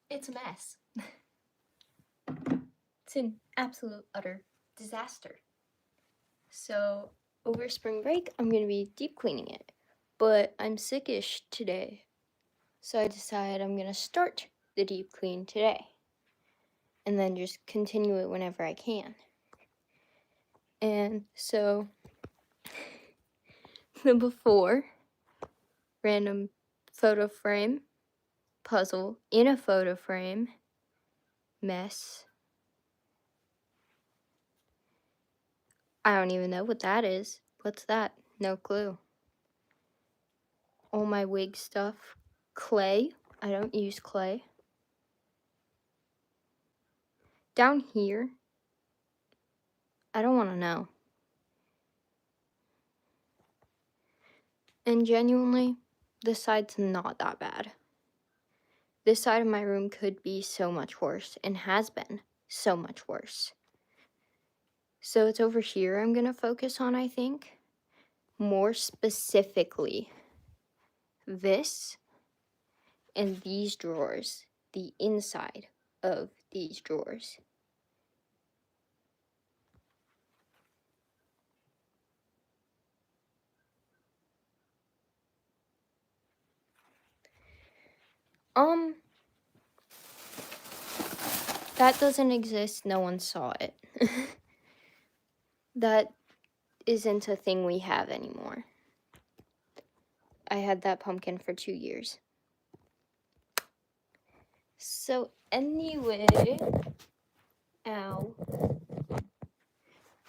It's a mess. It's an absolute utter disaster. So over spring break, I'm going to be deep cleaning it. But I'm sickish today. So I decided I'm going to start the deep clean today. And then just continue it whenever I can. And so the before, random photo frame, puzzle in a photo frame, mess. I don't even know what that is. What's that? No clue. All my wig stuff. Clay. I don't use clay. Down here, I don't want to know. And genuinely, this side's not that bad. This side of my room could be so much worse, and has been so much worse. So it's over here I'm going to focus on, I think. More specifically, this and these drawers, the inside of these drawers. That doesn't exist. No one saw it. That isn't a thing we have anymore. I had that pumpkin for 2 years. So anyway, ow.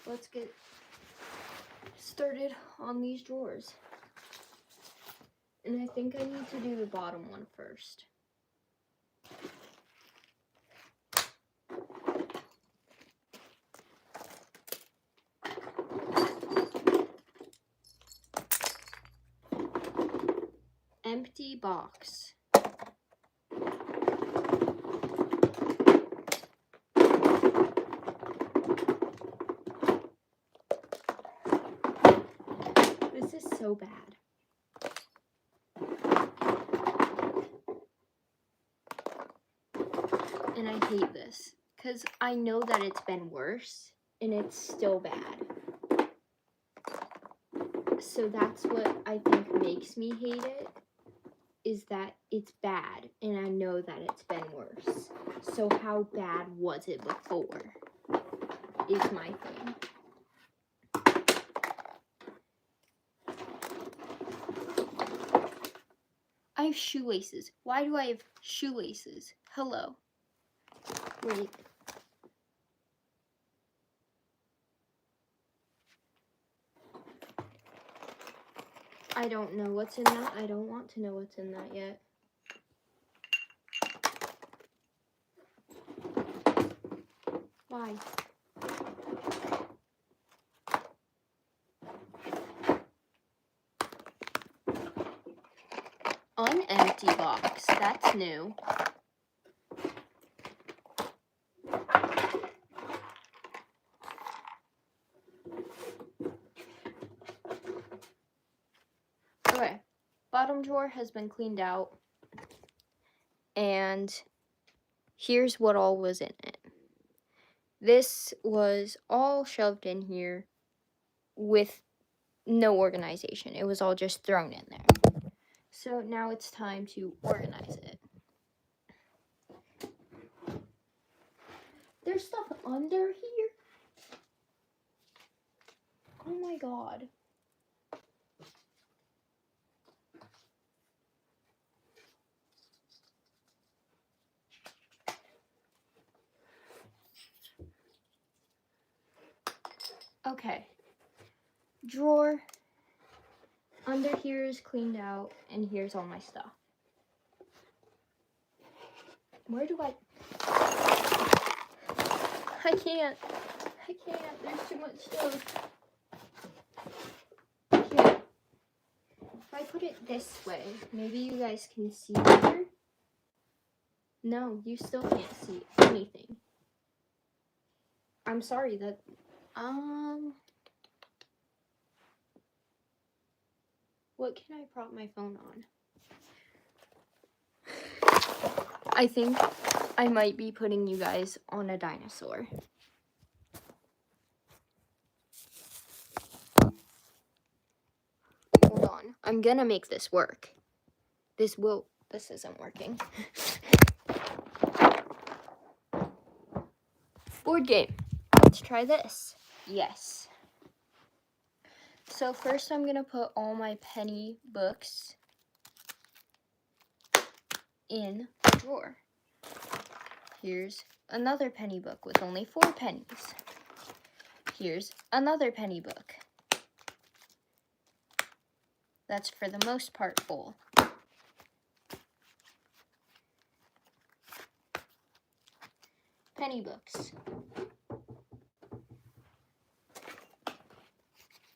Let's get started on these drawers. And I think I need to do the bottom one first. Empty box. This is so bad. And I hate this because I know that it's been worse and it's still bad. So that's what I think makes me hate it, is that it's bad and I know that it's been worse. So how bad was it before is my thing. I have shoelaces. Why do I have shoelaces? Hello. Wait. I don't know what's in that. I don't want to know what's in that yet. Why? Unempty box. That's new. Okay. Bottom drawer has been cleaned out. And here's what all was in it. This was all shoved in here with no organization. It was all just thrown in there. So now it's time to organize it. There's stuff under here? Oh my god. Okay. Drawer. Under here is cleaned out, and here's all my stuff. Where do I can't. There's too much stuff. Here. If I put it this way, maybe you guys can see better. No, you still can't see anything. I'm sorry that, what can I prop my phone on? I think I might be putting you guys on a dinosaur. Hold on. I'm gonna make this work. This isn't working. Board game. Let's try this. Yes. So first I'm gonna put all my penny books in the drawer. Here's another penny book with only 4 pennies. Here's another penny book. That's for the most part full. Penny books.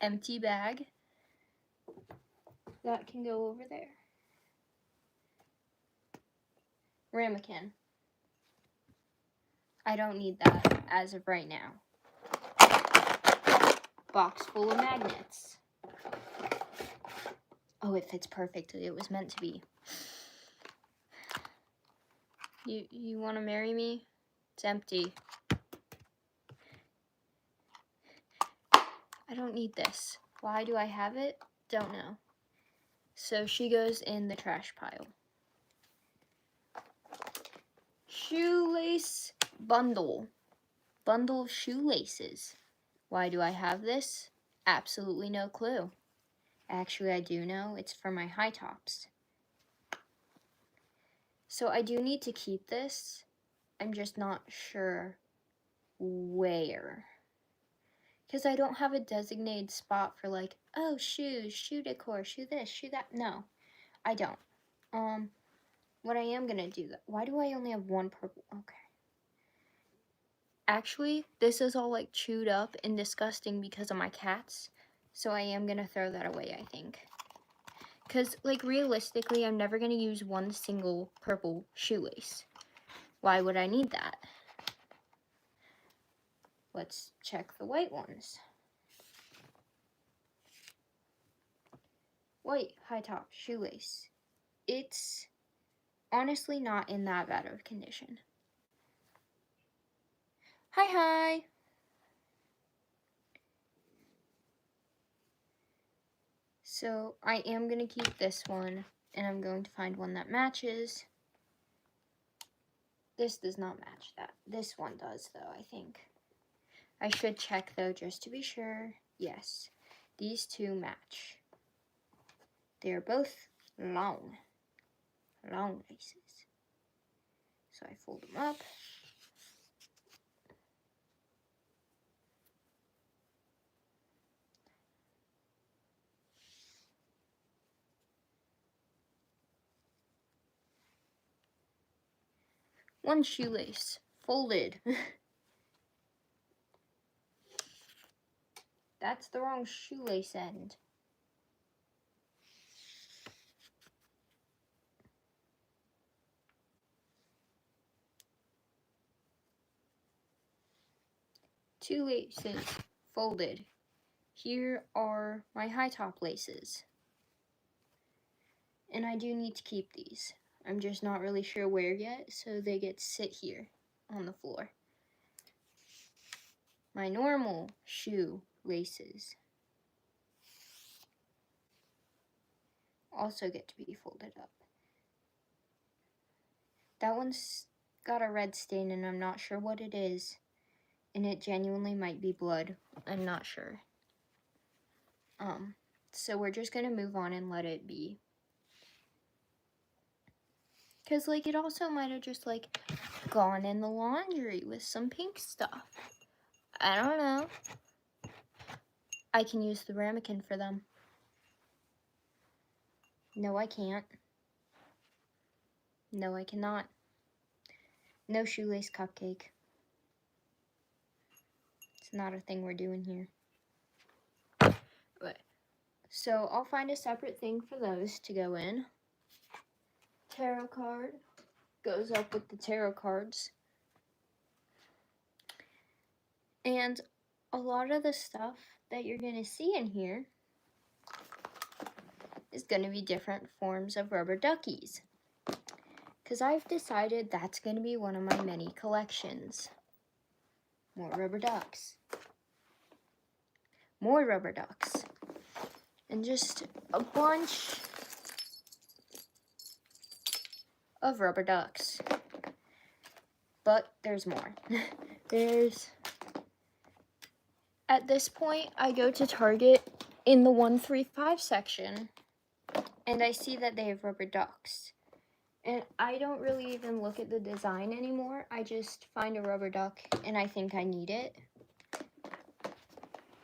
Empty bag. That can go over there. Ramekin. I don't need that as of right now. Box full of magnets. Oh, it fits perfectly. It was meant to be. You want to marry me? It's empty. I don't need this. Why do I have it? Don't know. So she goes in the trash pile. Shoelace bundle. Bundle of shoelaces. Why do I have this? Absolutely no clue. Actually, I do know. It's for my high tops. So I do need to keep this. I'm just not sure where. Because I don't have a designated spot for like, oh, shoes, shoe decor, shoe this, shoe that. No, I don't. What I am going to do, why do I only have one purple? Okay. Actually, this is all like chewed up and disgusting because of my cats. So I am going to throw that away, I think. Because like realistically, I'm never going to use one single purple shoelace. Why would I need that? Let's check the white ones. White high top shoelace. It's honestly not in that bad of condition. Hi. So I am going to keep this one, and I'm going to find one that matches. This does not match that. This one does, though, I think. I should check, though, just to be sure. Yes, these two match. They are both long laces. So I fold them up. One shoelace folded. That's the wrong shoelace end. Two laces folded. Here are my high top laces. And I do need to keep these. I'm just not really sure where yet, so they get to sit here on the floor. My normal shoe laces also get to be folded up. That one's got a red stain and I'm not sure what it is. And it genuinely might be blood. I'm not sure. So we're just gonna move on and let it be. Cause like it also might have just like gone in the laundry with some pink stuff. I don't know. I can use the ramekin for them. No, I can't. No, I cannot. No shoelace cupcake. It's not a thing we're doing here. But, so I'll find a separate thing for those to go in. Tarot card goes up with the tarot cards. And a lot of the stuff that you're going to see in here is going to be different forms of rubber duckies. because I've decided that's going to be one of my many collections. More rubber ducks. More rubber ducks. And just a bunch of rubber ducks. But there's more. At this point, I go to Target in the 135 section, and I see that they have rubber ducks. And I don't really even look at the design anymore. I just find a rubber duck, and I think I need it.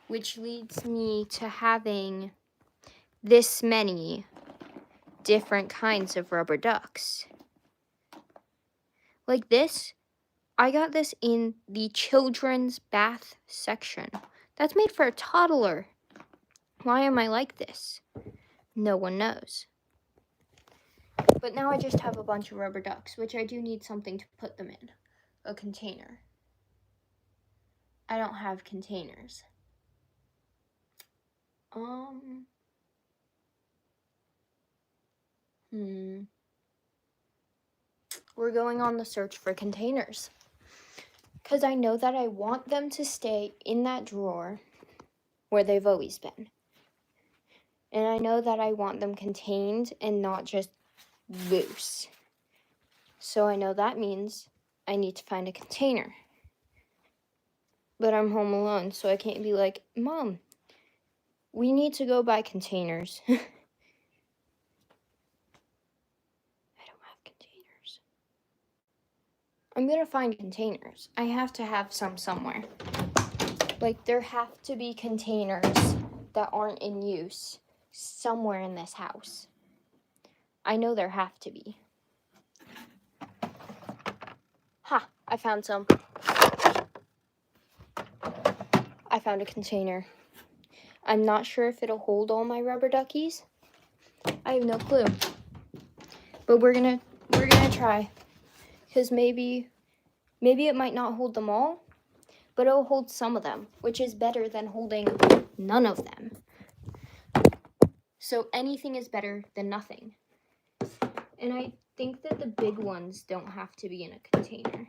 Which leads me to having this many different kinds of rubber ducks. Like this, I got this in the children's bath section. That's made for a toddler. Why am I like this? No one knows. But now I just have a bunch of rubber ducks, which I do need something to put them in. A container. I don't have containers. We're going on the search for containers. Because I know that I want them to stay in that drawer where they've always been. And I know that I want them contained and not just loose. So I know that means I need to find a container. But I'm home alone, so I can't be like, Mom, we need to go buy containers. I don't have containers. I'm gonna find containers. I have to have some somewhere. Like, there have to be containers that aren't in use somewhere in this house. I know there have to be. Ha! I found some. I found a container. I'm not sure if it'll hold all my rubber duckies. I have no clue. But we're gonna try. Because maybe it might not hold them all, but it'll hold some of them, which is better than holding none of them. So anything is better than nothing. And I think that the big ones don't have to be in a container.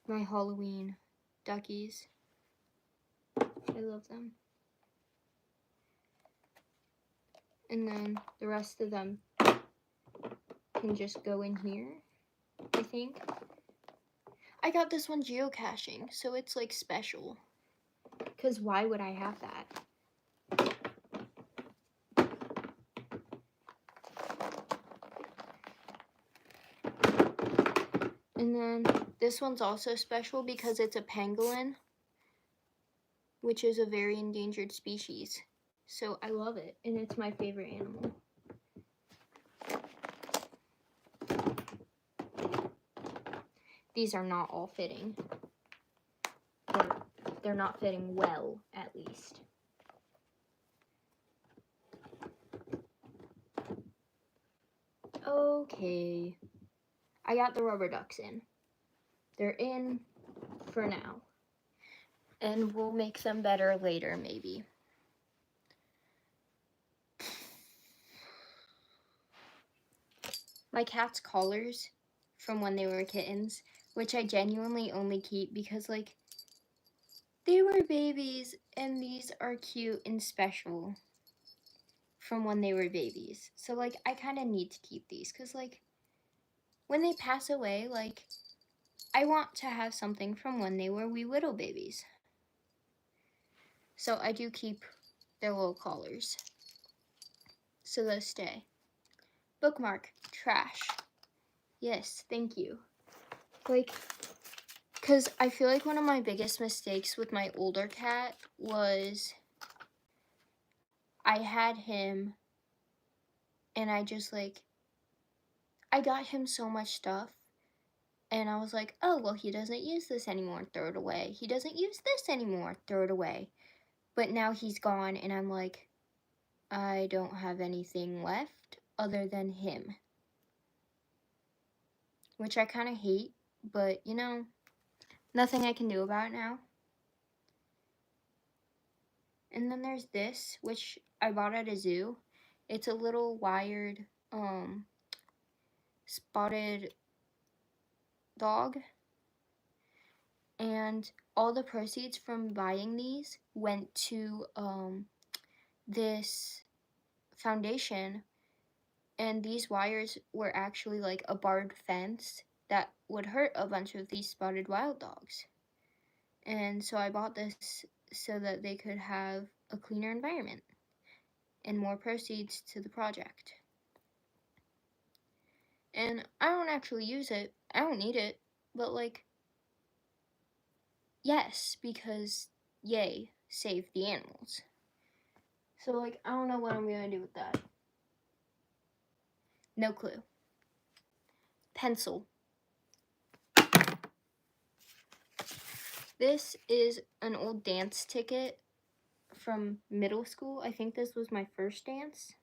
My Halloween duckies. I love them. And then the rest of them can just go in here, I think. I got this one geocaching, so it's like special. Because why would I have that? And then this one's also special because it's a pangolin, which is a very endangered species. So I love it, and it's my favorite animal. These are not all fitting. They're not fitting well, at least. Okay. I got the rubber ducks in. They're in for now. And we'll make them better later, maybe. My cat's collars from when they were kittens, which I genuinely only keep because, like, they were babies and these are cute and special from when they were babies. So, like, I kind of need to keep these because, like, when they pass away, like, I want to have something from when they were wee little babies. So I do keep their little collars. So those stay. Bookmark, trash. Yes, thank you. Like, because I feel like one of my biggest mistakes with my older cat was I had him and I just, like, I got him so much stuff and I was like, oh, well, he doesn't use this anymore, throw it away. He doesn't use this anymore, throw it away. But now he's gone and I'm like, I don't have anything left other than him. Which I kind of hate, but, you know, nothing I can do about it now. And then there's this, which I bought at a zoo. It's a little wired spotted dog, and all the proceeds from buying these went to this foundation, and these wires were actually like a barbed fence that would hurt a bunch of these spotted wild dogs. And so I bought this so that they could have a cleaner environment and more proceeds to the project. And I don't actually use it. I don't need it. But like, yes, because yay, save the animals. So like, I don't know what I'm gonna do with that. No clue. Pencil. This is an old dance ticket from middle school. I think this was my first dance.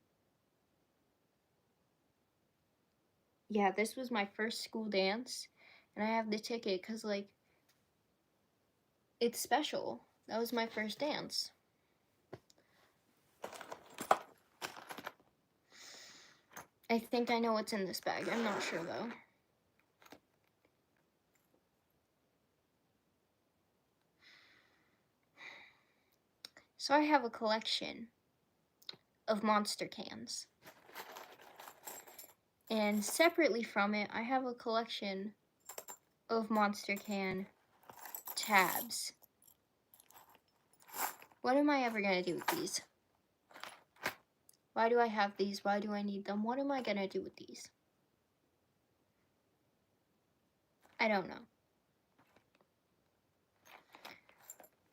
Yeah, this was my first school dance. And I have the ticket because, like, it's special. That was my first dance. I think I know what's in this bag. I'm not sure, though. So I have a collection of Monster cans. And separately from it, I have a collection of Monster can tabs. What am I ever going to do with these? Why do I have these? Why do I need them? What am I going to do with these? I don't know.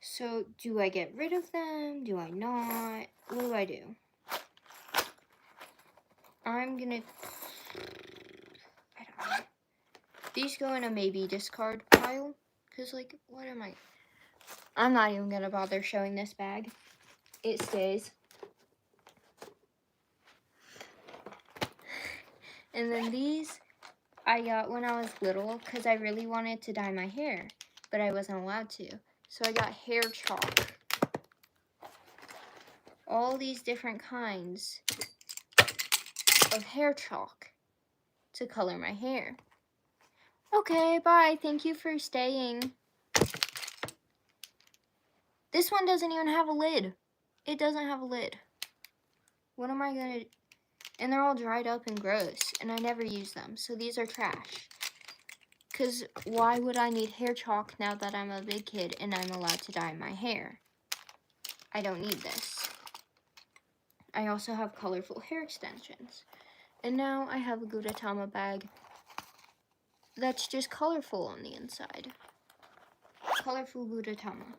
So, do I get rid of them? Do I not? What do I do? I'm gonna... I don't know. These go in a maybe discard pile. Because, like, what am I... I'm not even gonna bother showing this bag. It stays. And then these I got when I was little because I really wanted to dye my hair, but I wasn't allowed to. So I got hair chalk. All these different kinds of hair chalk to color my hair. Okay, bye. Thank you for staying. This one doesn't even have a lid. It doesn't have a lid. What am I gonna... And they're all dried up and gross, and I never use them, so these are trash. Because why would I need hair chalk now that I'm a big kid and I'm allowed to dye my hair? I don't need this. I also have colorful hair extensions. And now I have a Gudetama bag that's just colorful on the inside. Colorful Gudetama.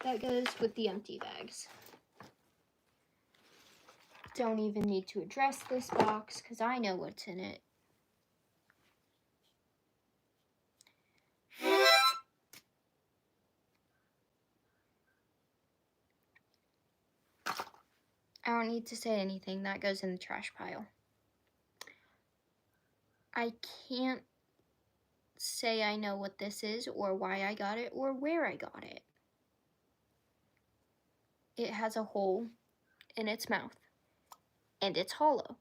That goes with the empty bags. Don't even need to address this box because I know what's in it. I don't need to say anything. That goes in the trash pile. I can't say I know what this is or why I got it or where I got it. It has a hole in its mouth and it's hollow.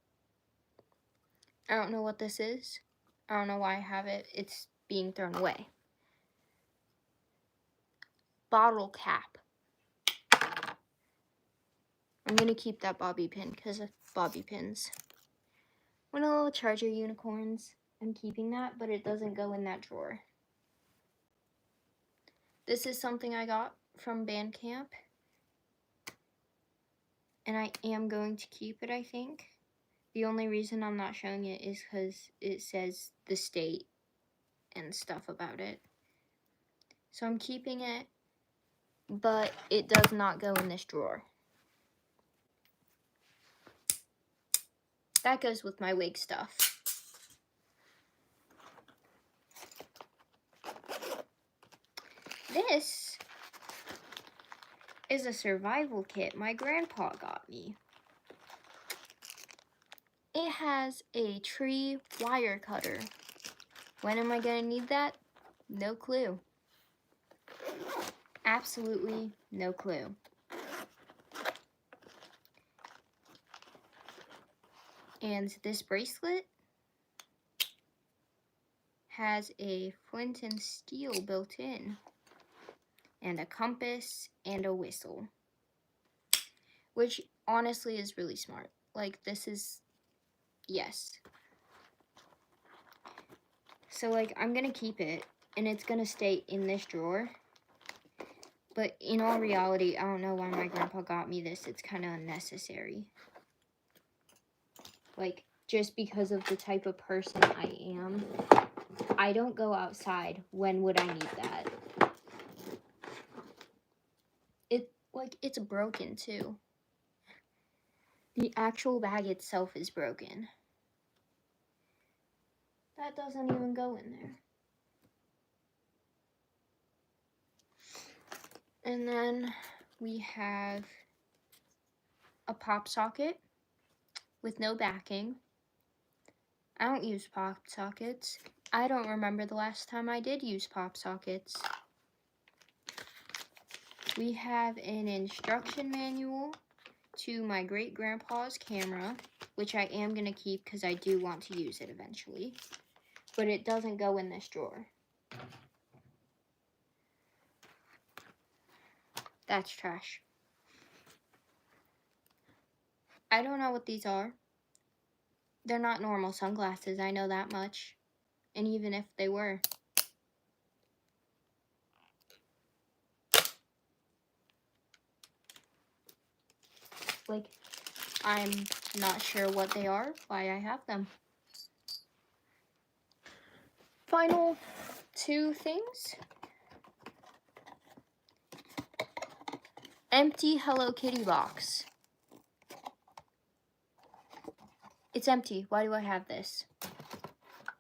I don't know what this is. I don't know why I have it. It's being thrown away. Bottle cap. I'm gonna keep that bobby pin because of bobby pins. One of the little charger unicorns. I'm keeping that, but it doesn't go in that drawer. This is something I got from band camp. And I am going to keep it, I think. The only reason I'm not showing it is because it says the state and stuff about it. So I'm keeping it, but it does not go in this drawer. That goes with my wig stuff. This is a survival kit my grandpa got me. It has a tree wire cutter. When am I gonna need that? No clue. Absolutely no clue. And this bracelet has a flint and steel built in, and a compass, and a whistle. Which honestly is really smart. Like, this is, yes. So, like, I'm gonna keep it, and it's gonna stay in this drawer. But in all reality, I don't know why my grandpa got me this. It's kind of unnecessary. Like, just because of the type of person I am. I don't go outside. When would I need that? It's broken too. The actual bag itself is broken. That doesn't even go in there. And then we have a pop socket with no backing. I don't use pop sockets. I don't remember the last time I did use pop sockets. We have an instruction manual to my great-grandpa's camera, which I am going to keep because I do want to use it eventually. But it doesn't go in this drawer. That's trash. I don't know what these are. They're not normal sunglasses, I know that much. And even if they were. Like, I'm not sure what they are, why I have them. Final two things. Empty Hello Kitty box. It's empty. Why do I have this?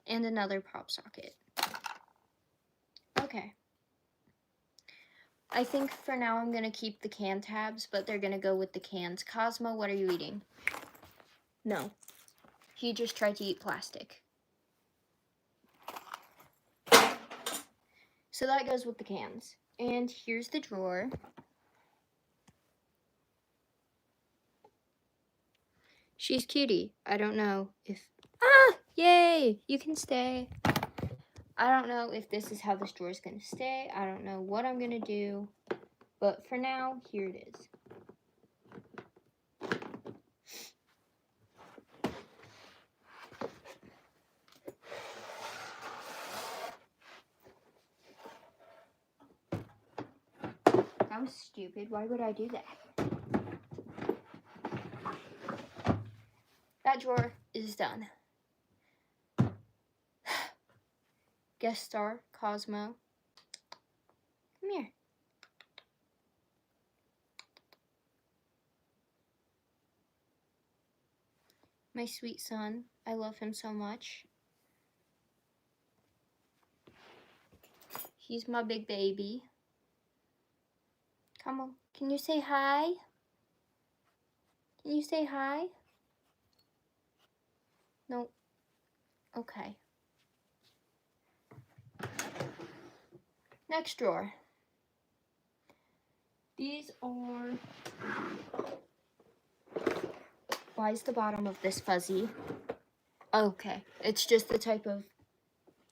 And another pop socket. Okay. I think for now I'm going to keep the can tabs, but they're going to go with the cans. Cosmo, what are you eating? No. He just tried to eat plastic. So that goes with the cans. And here's the drawer. She's cutie. I don't know if... Ah! Yay! You can stay. I don't know if this is how this drawer is going to stay. I don't know what I'm going to do. But for now, here it is. That was stupid. Why would I do that? That drawer is done. Guest star, Cosmo. Come here. My sweet son. I love him so much. He's my big baby. Come on. Can you say hi? Can you say hi? No. Okay. Next drawer. These are... Why is the bottom of this fuzzy? Okay. It's just the type of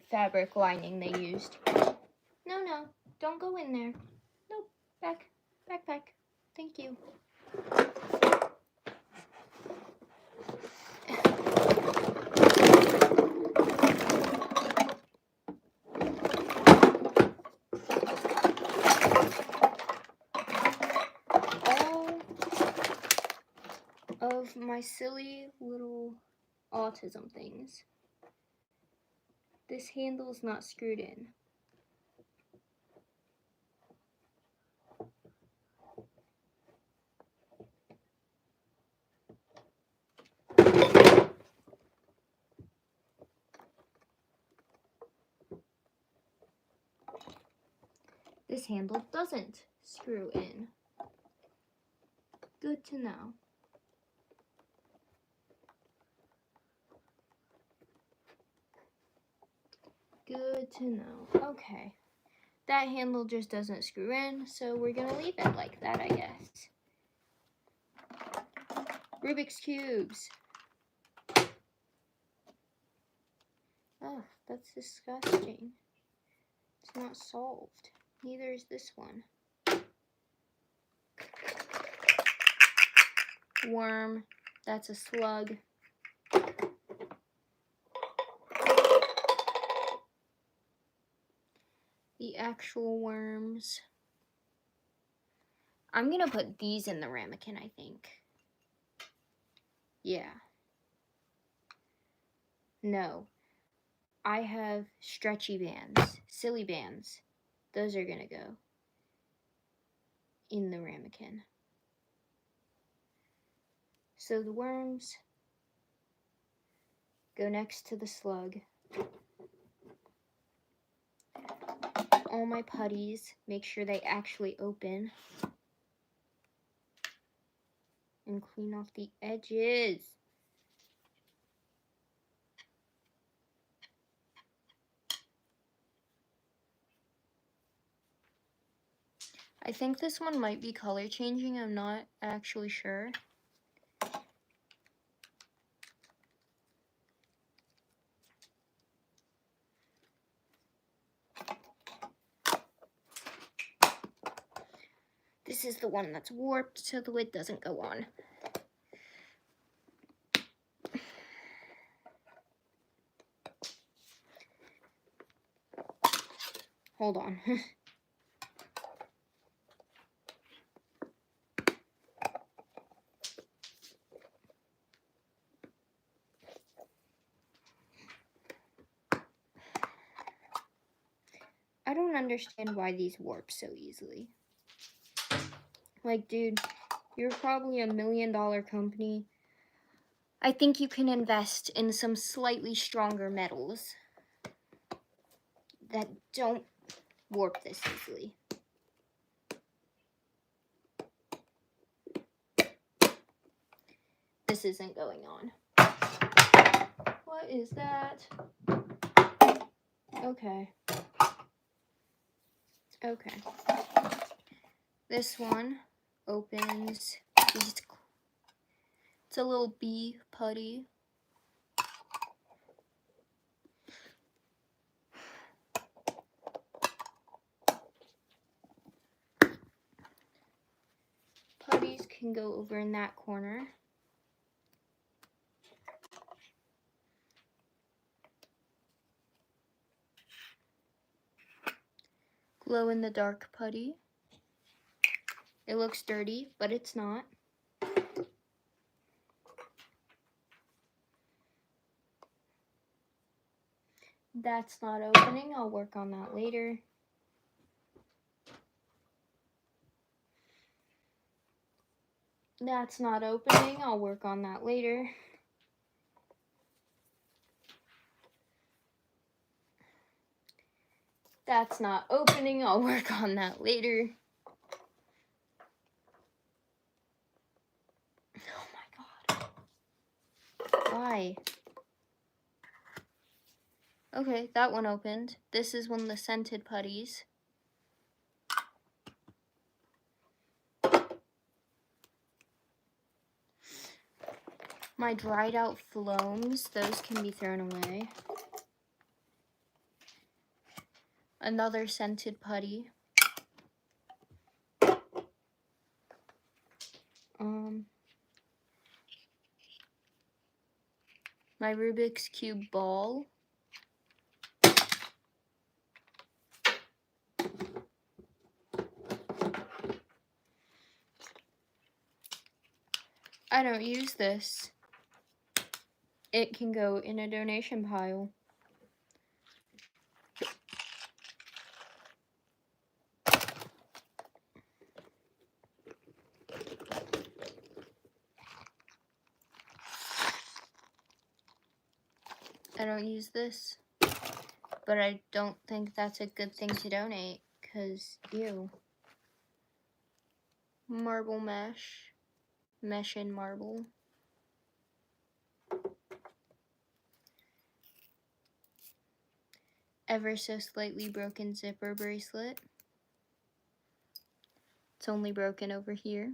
fabric lining they used. No. Don't go in there. Nope. Back. Thank you. All of my silly little autism things. This handle's not screwed in. This handle doesn't screw in. Good to know. Good to know. Okay. That handle just doesn't screw in, so we're gonna leave it like that, I guess. Rubik's Cubes. Oh, That's disgusting. It's not solved. Neither is this one. Worm. That's a slug. The actual worms. I'm gonna put these in the ramekin, I think. Yeah. No. I have stretchy bands, silly bands. Those are gonna go in the ramekin. So the worms go next to the slug. All my putties, make sure they actually open. And clean off the edges. I think this one might be color changing. I'm not actually sure. This is the one that's warped so the lid doesn't go on. Hold on. I don't understand why these warp so easily. Like, dude, you're probably $1 million company. I think you can invest in some slightly stronger metals that don't warp this easily. This isn't going on. What is that? Okay. Okay. This one opens. It's a little bee putty. Putties can go over in that corner. Glow in the dark putty. It looks dirty, but it's not. That's not opening. I'll work on that later. That's not opening. I'll work on that later. That's not opening. I'll work on that later. Oh my god. Why? Okay, that one opened. This is one of the scented putties. My dried out floams, those can be thrown away. Another scented putty. My Rubik's Cube ball. I don't use this. It can go in a donation pile. I don't use this, but I don't think that's a good thing to donate, because, ew. Marble mesh. Mesh and marble. Ever so slightly broken zipper bracelet. It's only broken over here.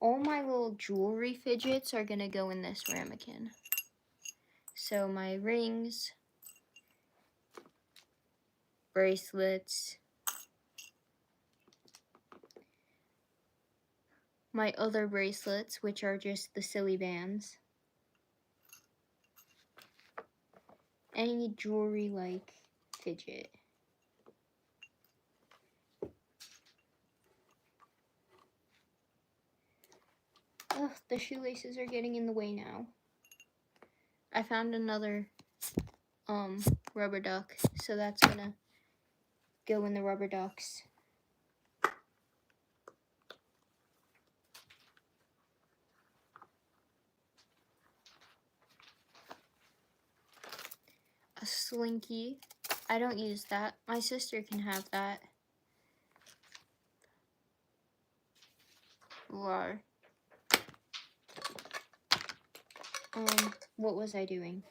All all my little jewelry fidgets are gonna go in this ramekin. So my rings, bracelets, my other bracelets, which are just the silly bands, any jewelry like fidget. Ugh, the shoelaces are getting in the way now. I found another rubber duck, so that's gonna go in the rubber ducks. A slinky. I don't use that. My sister can have that. Or what was I doing?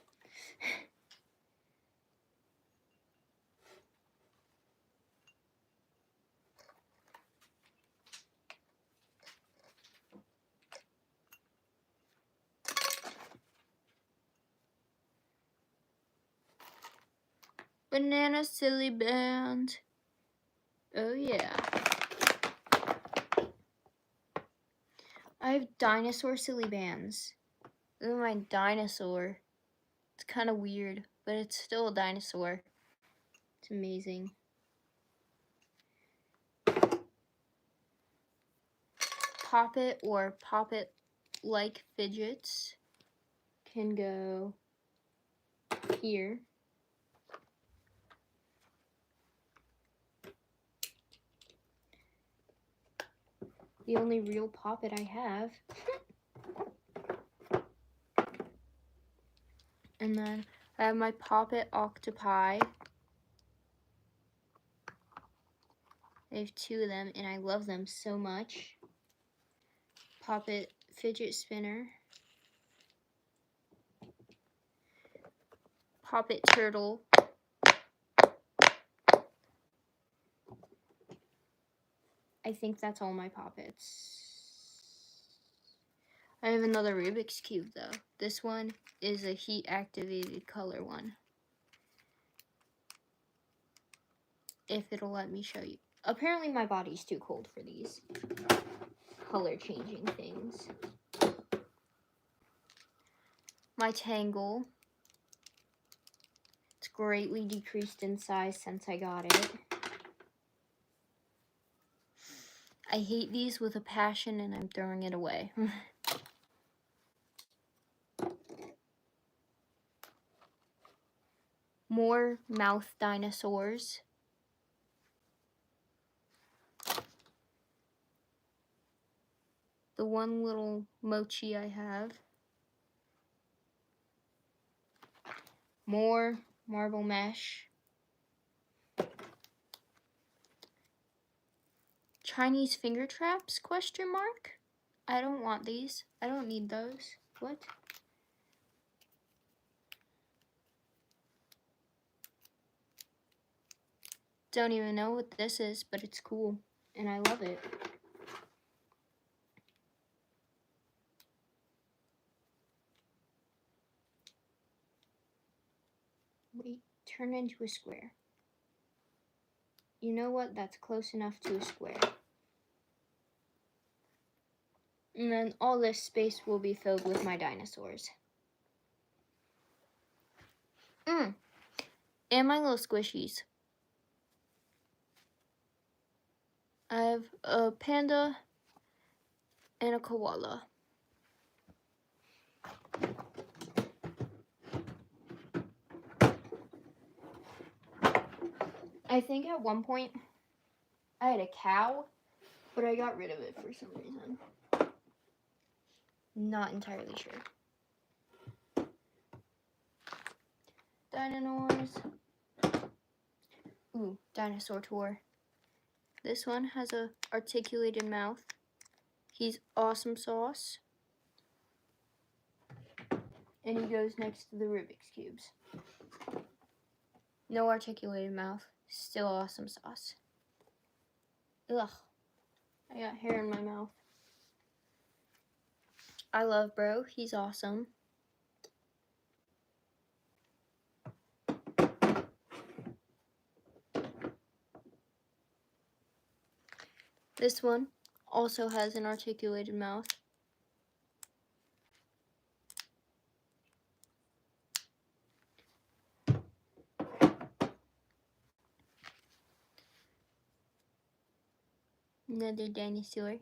Banana silly band. Oh yeah. I have dinosaur silly bands. This is my dinosaur. It's kind of weird, but it's still a dinosaur. It's amazing. Pop-it or pop-it-like fidgets can go here. The only real poppet I have. And then I have my poppet octopi. I have 2 of them and I love them so much. Poppet fidget spinner. Poppet turtle. I think that's all my poppets. I have another Rubik's Cube though. This one is a heat activated color one. If it'll let me show you. Apparently my body's too cold for these color changing things. My Tangle. It's greatly decreased in size since I got it. I hate these with a passion and I'm throwing it away. More mouth dinosaurs. The one little mochi I have. More marble mesh. Chinese finger traps, question mark? I don't want these. I don't need those. What? Don't even know what this is, but it's cool. And I love it. Wait, turn into a square. You know what? That's close enough to a square. And then all this space will be filled with my dinosaurs. And my little squishies. I have a panda and a koala. I think at one point I had a cow, but I got rid of it for some reason. Not entirely sure. Dinosaurs. Ooh, dinosaur tour. This one has a articulated mouth. He's awesome sauce. And he goes next to the Rubik's Cubes. No articulated mouth. Still awesome sauce. Ugh. I got hair in my mouth. I love Bro. He's awesome. This one also has an articulated mouth. Another dinosaur.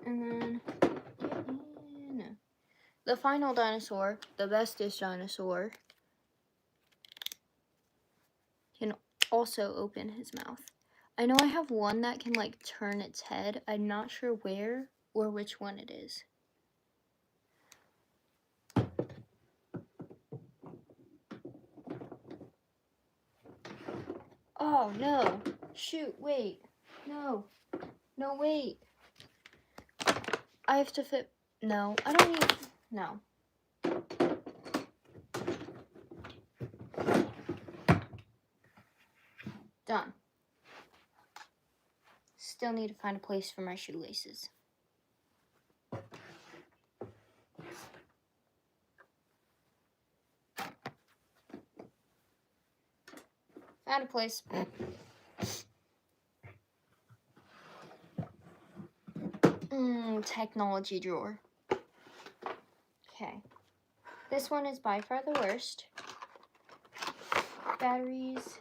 And then, the final dinosaur, the bestest dinosaur, can also open his mouth. I know I have one that can like turn its head. I'm not sure where or which one it is. Oh no, shoot, wait, no, wait. I have to fit, no, I don't need, no. Done. Still need to find a place for my shoelaces. Found a place. Technology drawer. Okay. This one is by far the worst. Batteries.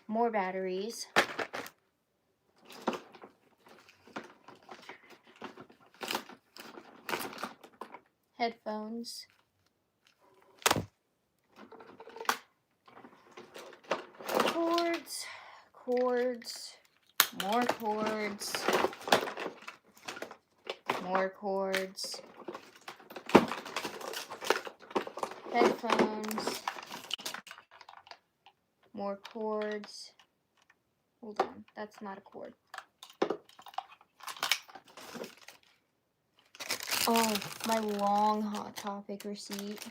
More batteries. Headphones. Cords. Cords. More cords. More cords. Headphones. More cords. Hold on, that's not a cord. Oh, my long Hot Topic receipt.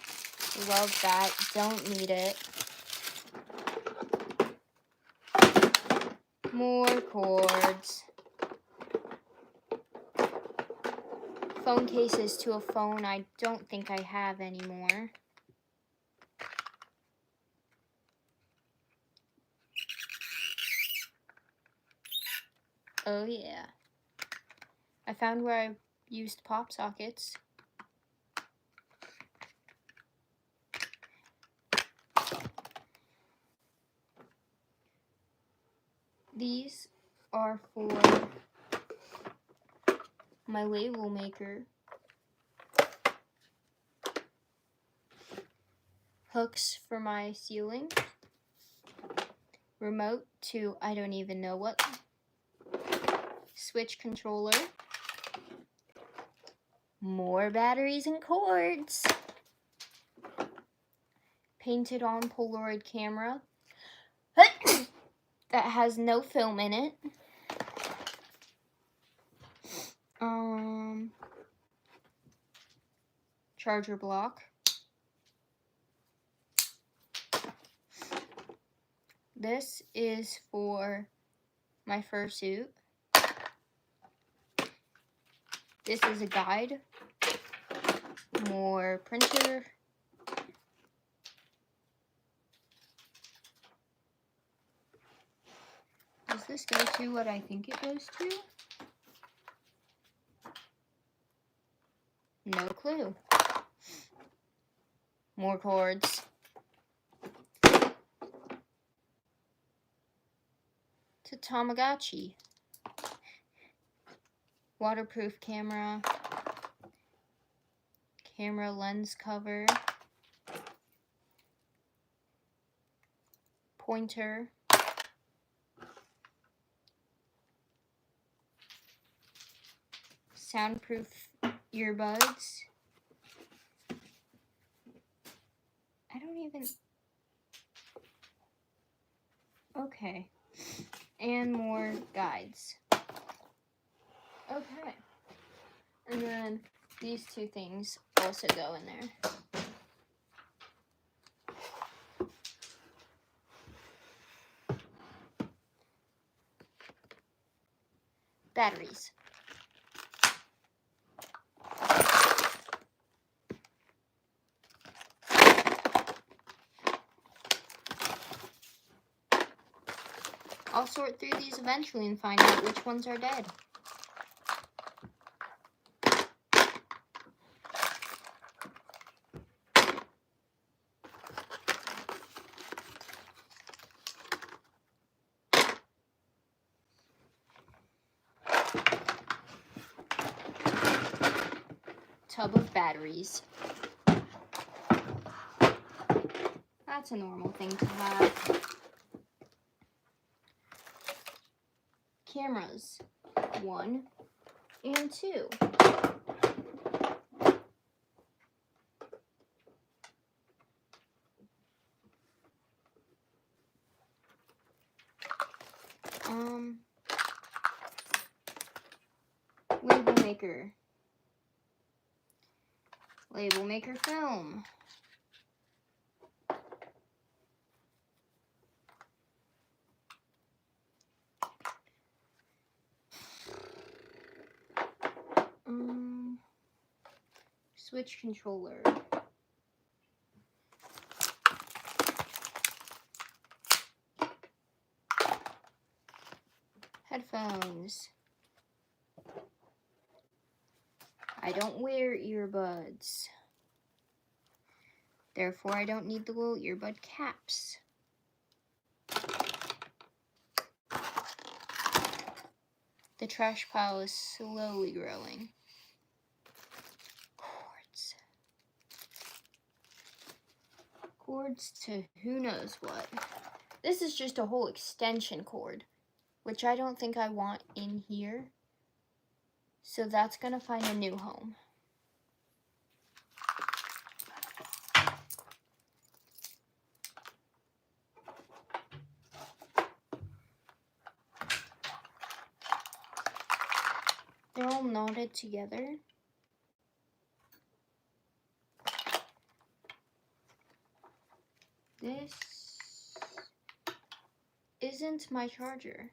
Love that. Don't need it. More cords. Phone cases to a phone I don't think I have anymore. Oh yeah. I found where I used pop sockets. These are for my label maker. Hooks for my ceiling. Remote to I don't even know what. Switch controller. More batteries and cords. Painted on Polaroid camera. That has no film in it. Charger block. This is for my fursuit. This is a guide. More printer. Does this go to what I think it goes to? No clue. More cords. To Tamagotchi. Waterproof camera. Camera lens cover. Pointer. Soundproof earbuds. I don't even... Okay. And more guides. Okay. And then these two things also go in there. Batteries. I'll sort through these eventually and find out which ones are dead. Tub of batteries. That's a normal thing to have. Cameras. 1 and 2. Label maker. Label maker film. Switch controller. Headphones. I don't wear earbuds. Therefore, I don't need the little earbud caps. The trash pile is slowly growing. Cords. Cords to who knows what. This is just a whole extension cord, which I don't think I want in here. So that's gonna find a new home. They're all knotted together. This isn't my charger.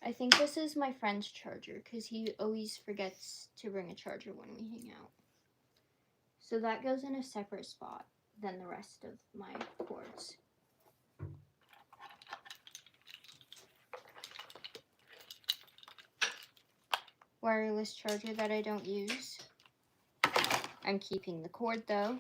I think this is my friend's charger because he always forgets to bring a charger when we hang out. So that goes in a separate spot than the rest of my cords. Wireless charger that I don't use. I'm keeping the cord though.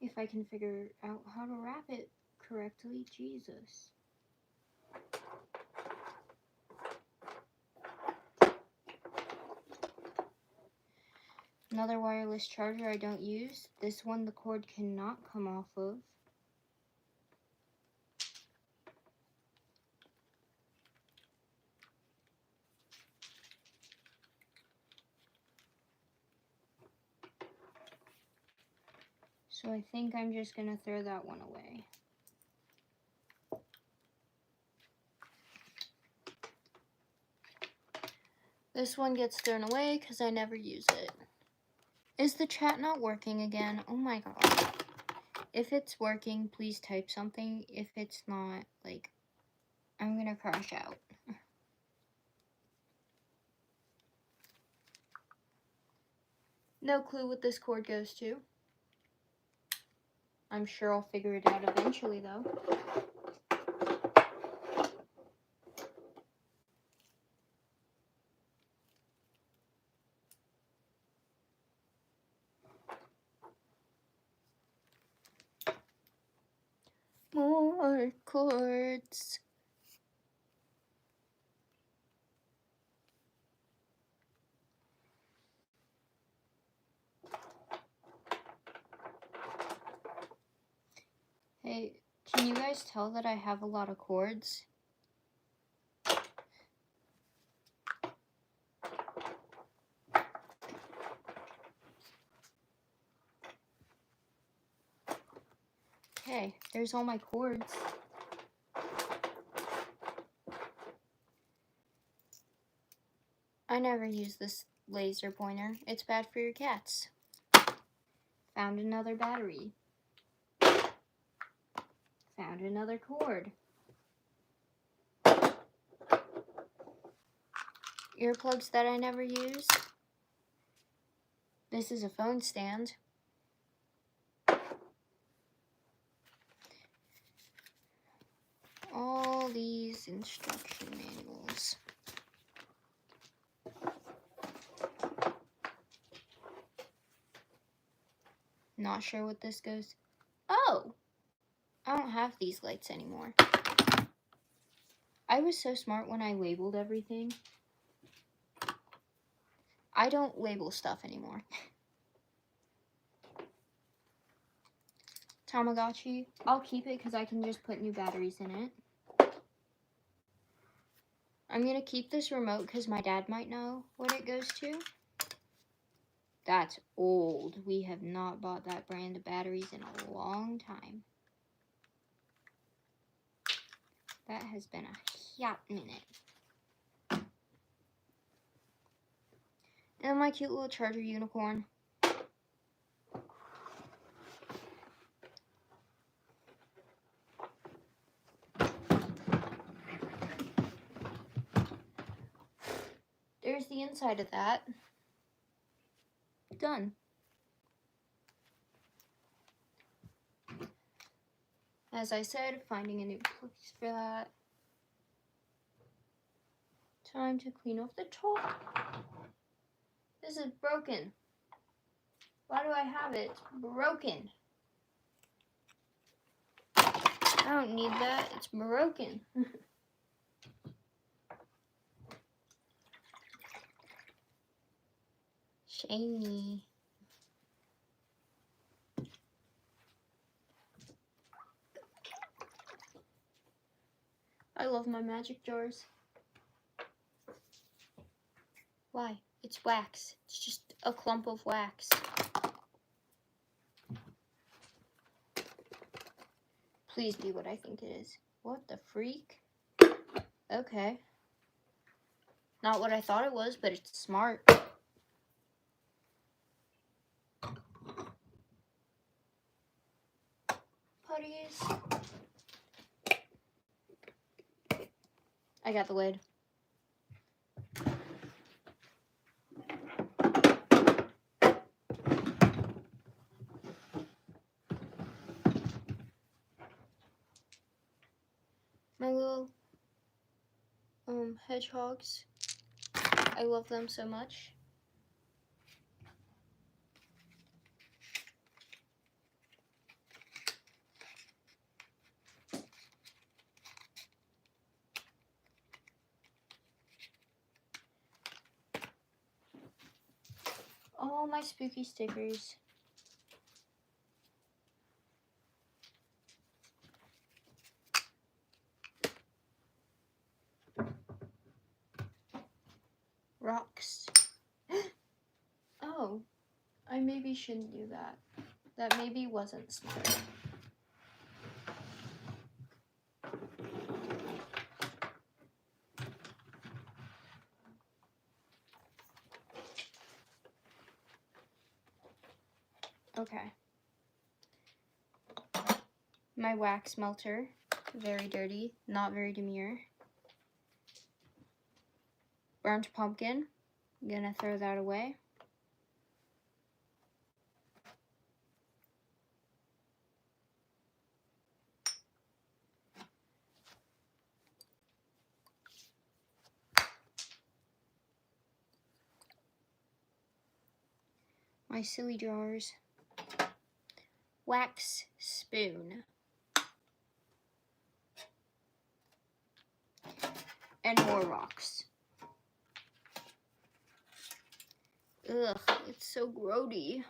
If I can figure out how to wrap it correctly, Jesus. Another wireless charger I don't use. This one the cord cannot come off of. So I think I'm just gonna throw that one away. This one gets thrown away because I never use it. Is the chat not working again? Oh my god. If it's working, please type something. If it's not, like, I'm gonna crash out. No clue what this cord goes to. I'm sure I'll figure it out eventually, though. More cords. Hey, can you guys tell that I have a lot of cords? Okay, there's all my cords. I never use laser pointer. It's bad for your cats. Found another battery. Found another cord. Earplugs that I never use. This is a phone stand. All these instruction manuals. Not sure what this goes. Oh! I don't have these lights anymore. I was so smart when I labeled everything. I don't label stuff anymore. Tamagotchi. I'll keep it because I can just put new batteries in it. I'm going to keep this remote because my dad might know what it goes to. That's old. We have not bought that brand of batteries in a long time. That has been a hot minute. And my cute little charger unicorn. There's the inside of that. Done. As I said, finding a new place for that. Time to clean off the top. This is broken. Why do I have it? It's broken. I don't need that. It's broken. Shiny. I love my magic jars. Why? It's wax. It's just a clump of wax. Please be what I think it is. What the freak? Okay. Not what I thought it was, but it's smart. Putties. I got the lid. My little hedgehogs. I love them so much. All my spooky stickers. Rocks. Oh, I maybe shouldn't do that. That maybe wasn't smart. Okay. My wax melter. Very dirty. Not very demure. Burnt pumpkin. I'm gonna throw that away. My silly jars. Wax spoon. And more rocks. Ugh, it's so grody.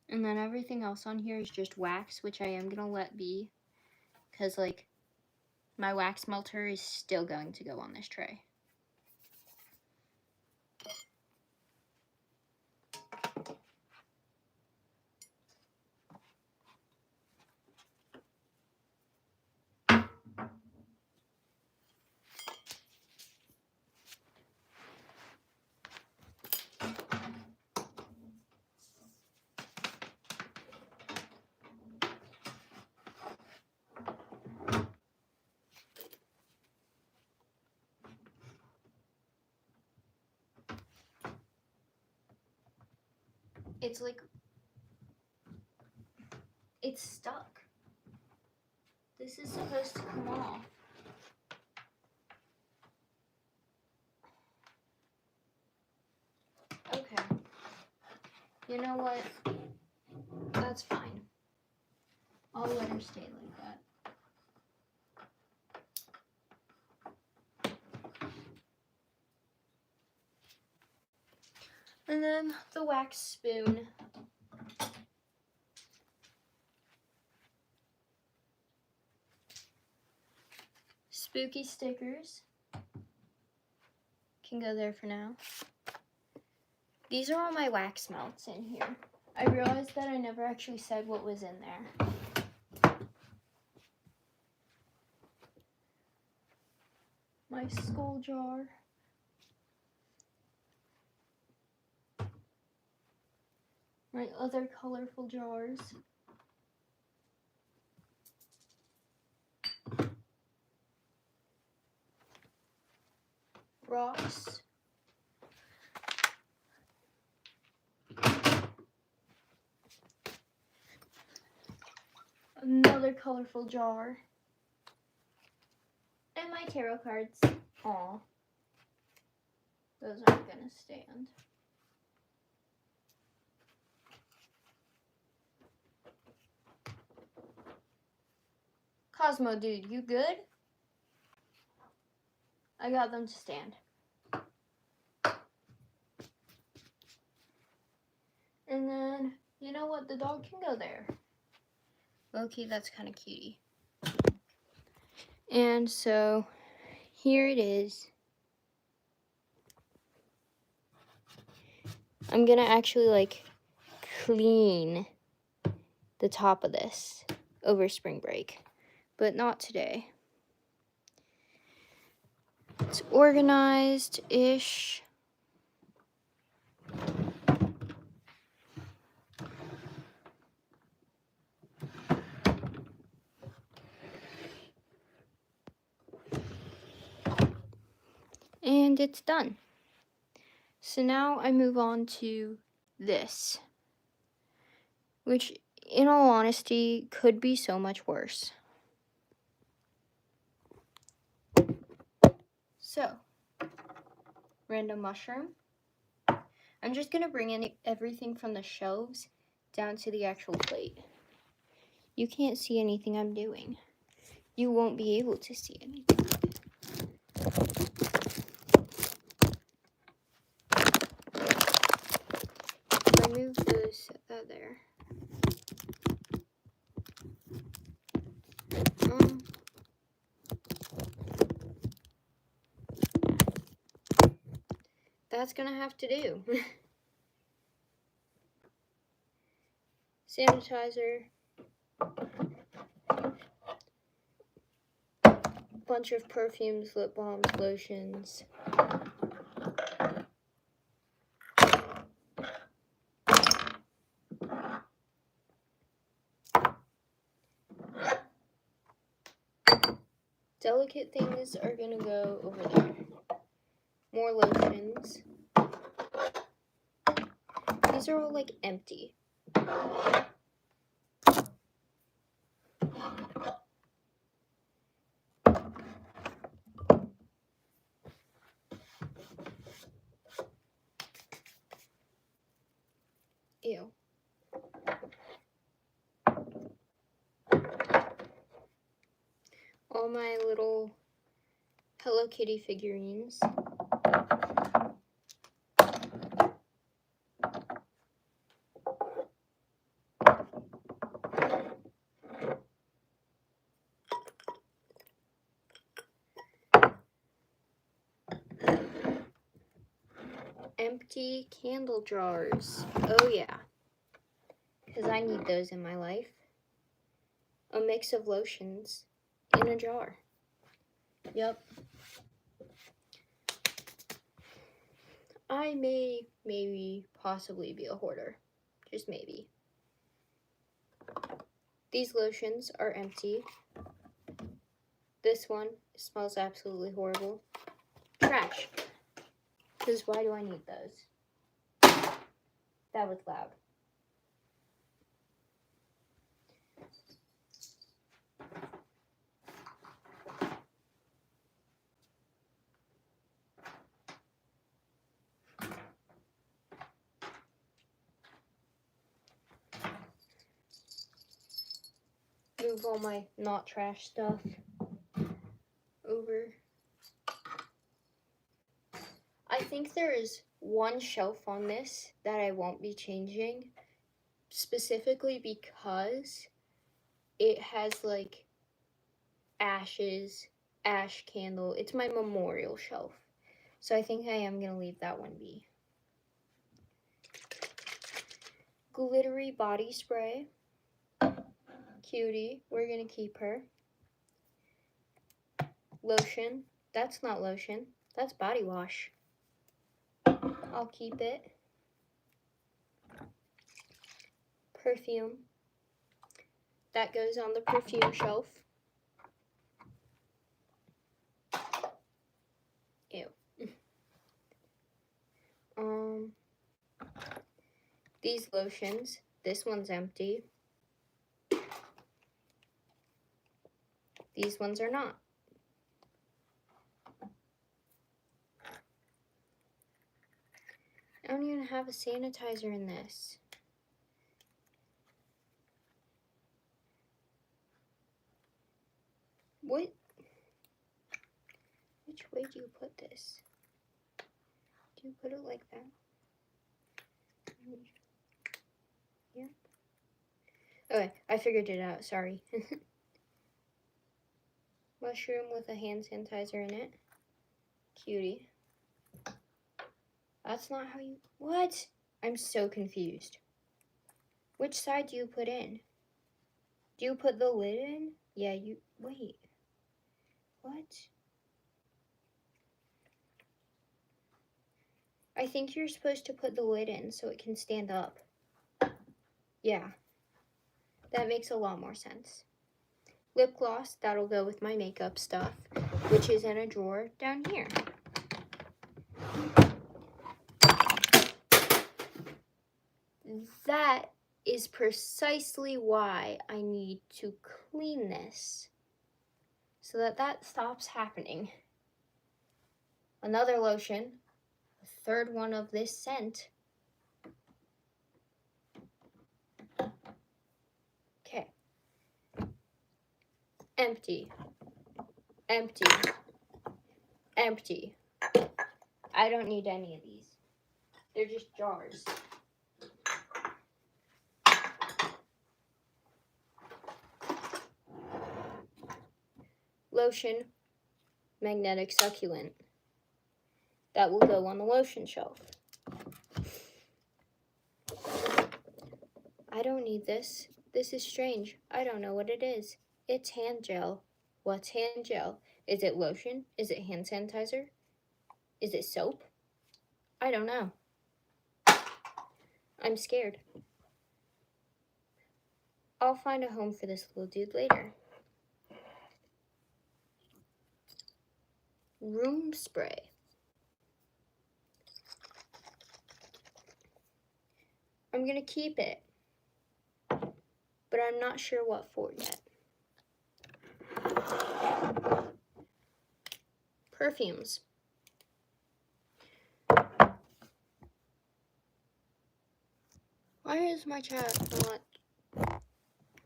And then everything else on here is just wax, which I am gonna let be. Because, like, my wax melter is still going to go on this tray. It's like, it's stuck. This is supposed to come off. Okay. You know what? That's fine. I'll let her stay like that. And then the wax spoon. Spooky stickers can go there for now. These are all my wax melts in here. I realized that I never actually said what was in there. My skull jar. My other colorful jars. Rocks. Another colorful jar. And my tarot cards. Aw. Those aren't gonna stand. Cosmo dude, you good? I got them to stand. And then, you know what? The dog can go there. Low-key, that's kind of cutie. And so, here it is. I'm gonna actually, like, clean the top of this over spring break. But not today. It's organized-ish. And it's done. So now I move on to this, which in all honesty could be so much worse. So, random mushroom. I'm just gonna bring in everything from the shelves down to the actual plate. You can't see anything I'm doing. You won't be able to see anything. If I move those, set that there. That's gonna have to do. Sanitizer. Bunch of perfumes, lip balms, lotions. Delicate things are gonna go over there. More lotions. These are all like empty. Ew. All my little Hello Kitty figurines. Empty candle jars. Oh yeah. Because I need those in my life. A mix of lotions in a jar. Yep. I may, maybe, possibly be a hoarder. Just maybe. These lotions are empty. This one smells absolutely horrible. Trash. Because why do I need those? That was loud. move all my not trash stuff over. I think there is one shelf on this that I won't be changing, specifically because it has like ashes, ash candle. It's my memorial shelf. So I think I am going to leave that one be. Glittery body spray. Cutie. We're going to keep her. Lotion. That's not lotion. That's body wash. I'll keep it. Perfume. That goes on the perfume shelf. Ew. These lotions. This one's empty. These ones are not. I don't even have a sanitizer in this. What? Which way do you put this? Do you put it like that? Yeah. Okay, I figured it out, sorry. Mushroom with a hand sanitizer in it. Cutie. That's not how you... What? I'm so confused. Which side do you put in? Do you put the lid in? Yeah, you... Wait. What? I think you're supposed to put the lid in so it can stand up. Yeah. That makes a lot more sense. Lip gloss, that'll go with my makeup stuff, which is in a drawer down here. That is precisely why I need to clean this, so that stops happening. Another lotion, a third one of this scent. Okay. Empty. Empty. Empty. I don't need any of these. They're just jars. Lotion, magnetic succulent. That will go on the lotion shelf. I don't need this. This is strange. I don't know what it is. It's hand gel. What's hand gel? Is it lotion? Is it hand sanitizer? Is it soap? I don't know. I'm scared. I'll find a home for this little dude later. Room spray. I'm gonna keep it, but I'm not sure what for yet. Perfumes. Why is my chat not?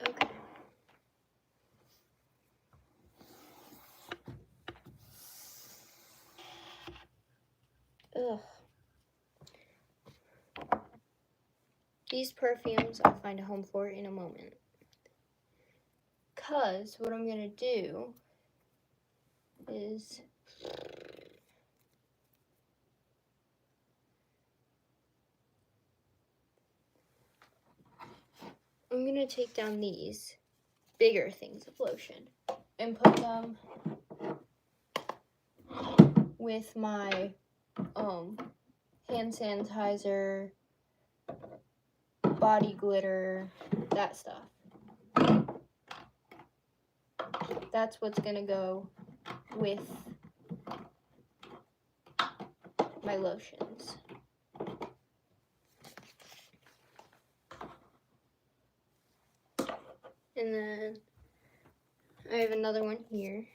Okay. Ugh. These perfumes I'll find a home for in a moment. Cause what I'm gonna do is I'm gonna take down these bigger things of lotion and put them with my hand sanitizer, body glitter, that stuff. That's what's gonna go with my lotions. And then I have another one here,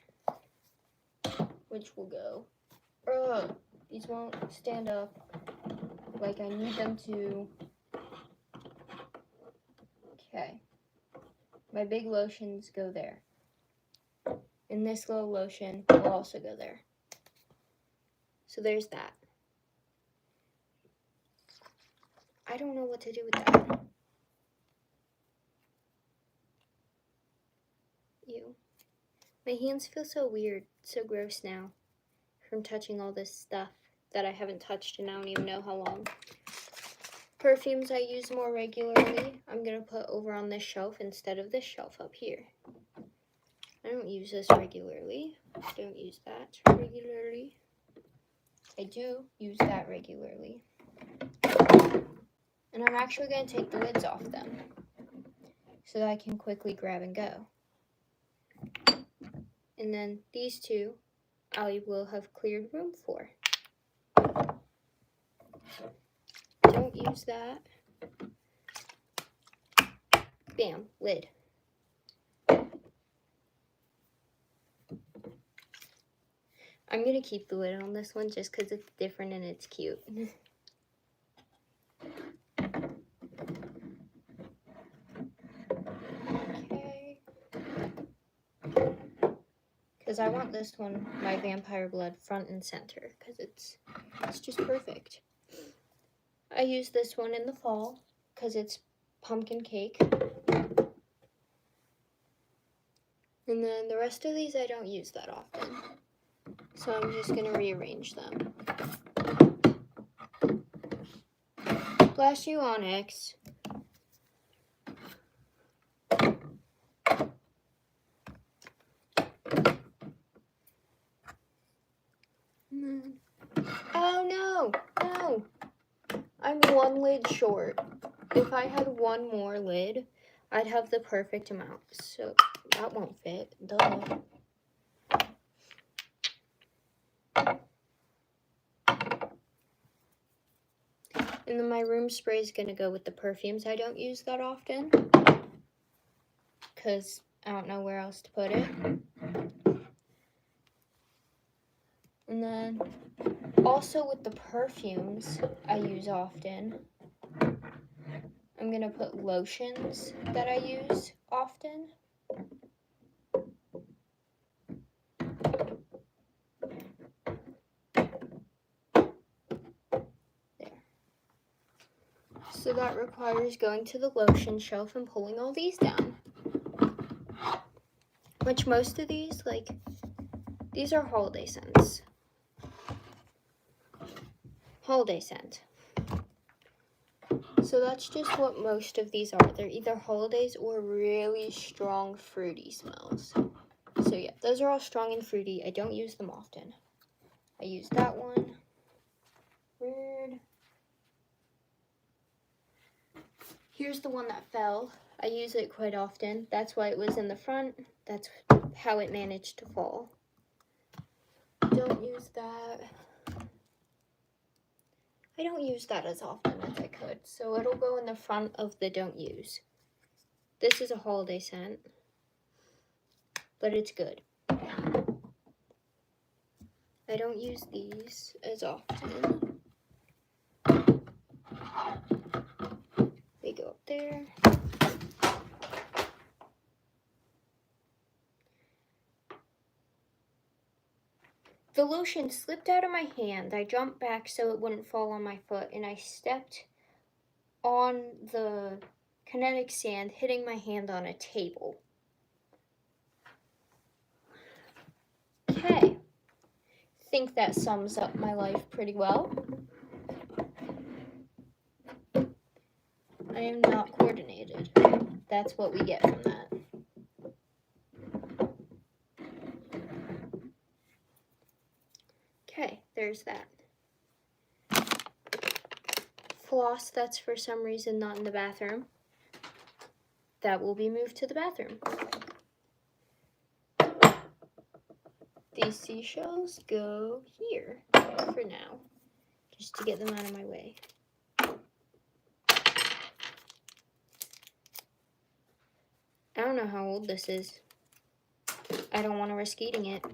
which will go. These won't stand up like I need them to. Okay. My big lotions go there. And this little lotion will also go there. So there's that. I don't know what to do with that. Ew. My hands feel so weird, so gross now from touching all this stuff that I haven't touched in I don't even know how long. Perfumes I use more regularly, I'm going to put over on this shelf instead of this shelf up here. I don't use this regularly. Don't use that regularly. I do use that regularly. And I'm actually going to take the lids off them so that I can quickly grab and go. And then these two I will have cleared room for. Don't use that. Bam, lid. I'm going to keep the lid on this one just because it's different and it's cute. Okay. Because I want this one, my vampire blood, front and center because it's just perfect. I use this one in the fall because it's pumpkin cake. And then the rest of these I don't use that often. So I'm just going to rearrange them. Bless you, Onyx. Oh no, no. I'm one lid short. If I had one more lid, I'd have the perfect amount. So that won't fit, duh. And then my room spray is going to go with the perfumes I don't use that often, because I don't know where else to put it. And then also with the perfumes I use often, I'm going to put lotions that I use often. So that requires going to the lotion shelf and pulling all these down. Which most of these, like, these are holiday scents. Holiday scent. So that's just what most of these are. They're either holidays or really strong fruity smells. So yeah, those are all strong and fruity. I don't use them often. I use that one. Weird. Here's the one that fell. I use it quite often. That's why it was in the front. That's how it managed to fall. Don't use that. I don't use that as often as I could, so it'll go in the front of the don't use. This is a holiday scent, but it's good. I don't use these as often. They go up there. The lotion slipped out of my hand. I jumped back so it wouldn't fall on my foot, and I stepped on the kinetic sand, hitting my hand on a table. Okay. Think that sums up my life pretty well. I am not coordinated. That's what we get from that. Okay, there's that. Floss that's for some reason not in the bathroom. That will be moved to the bathroom. These seashells go here for now, just to get them out of my way. I don't know how old this is. I don't want to risk eating it.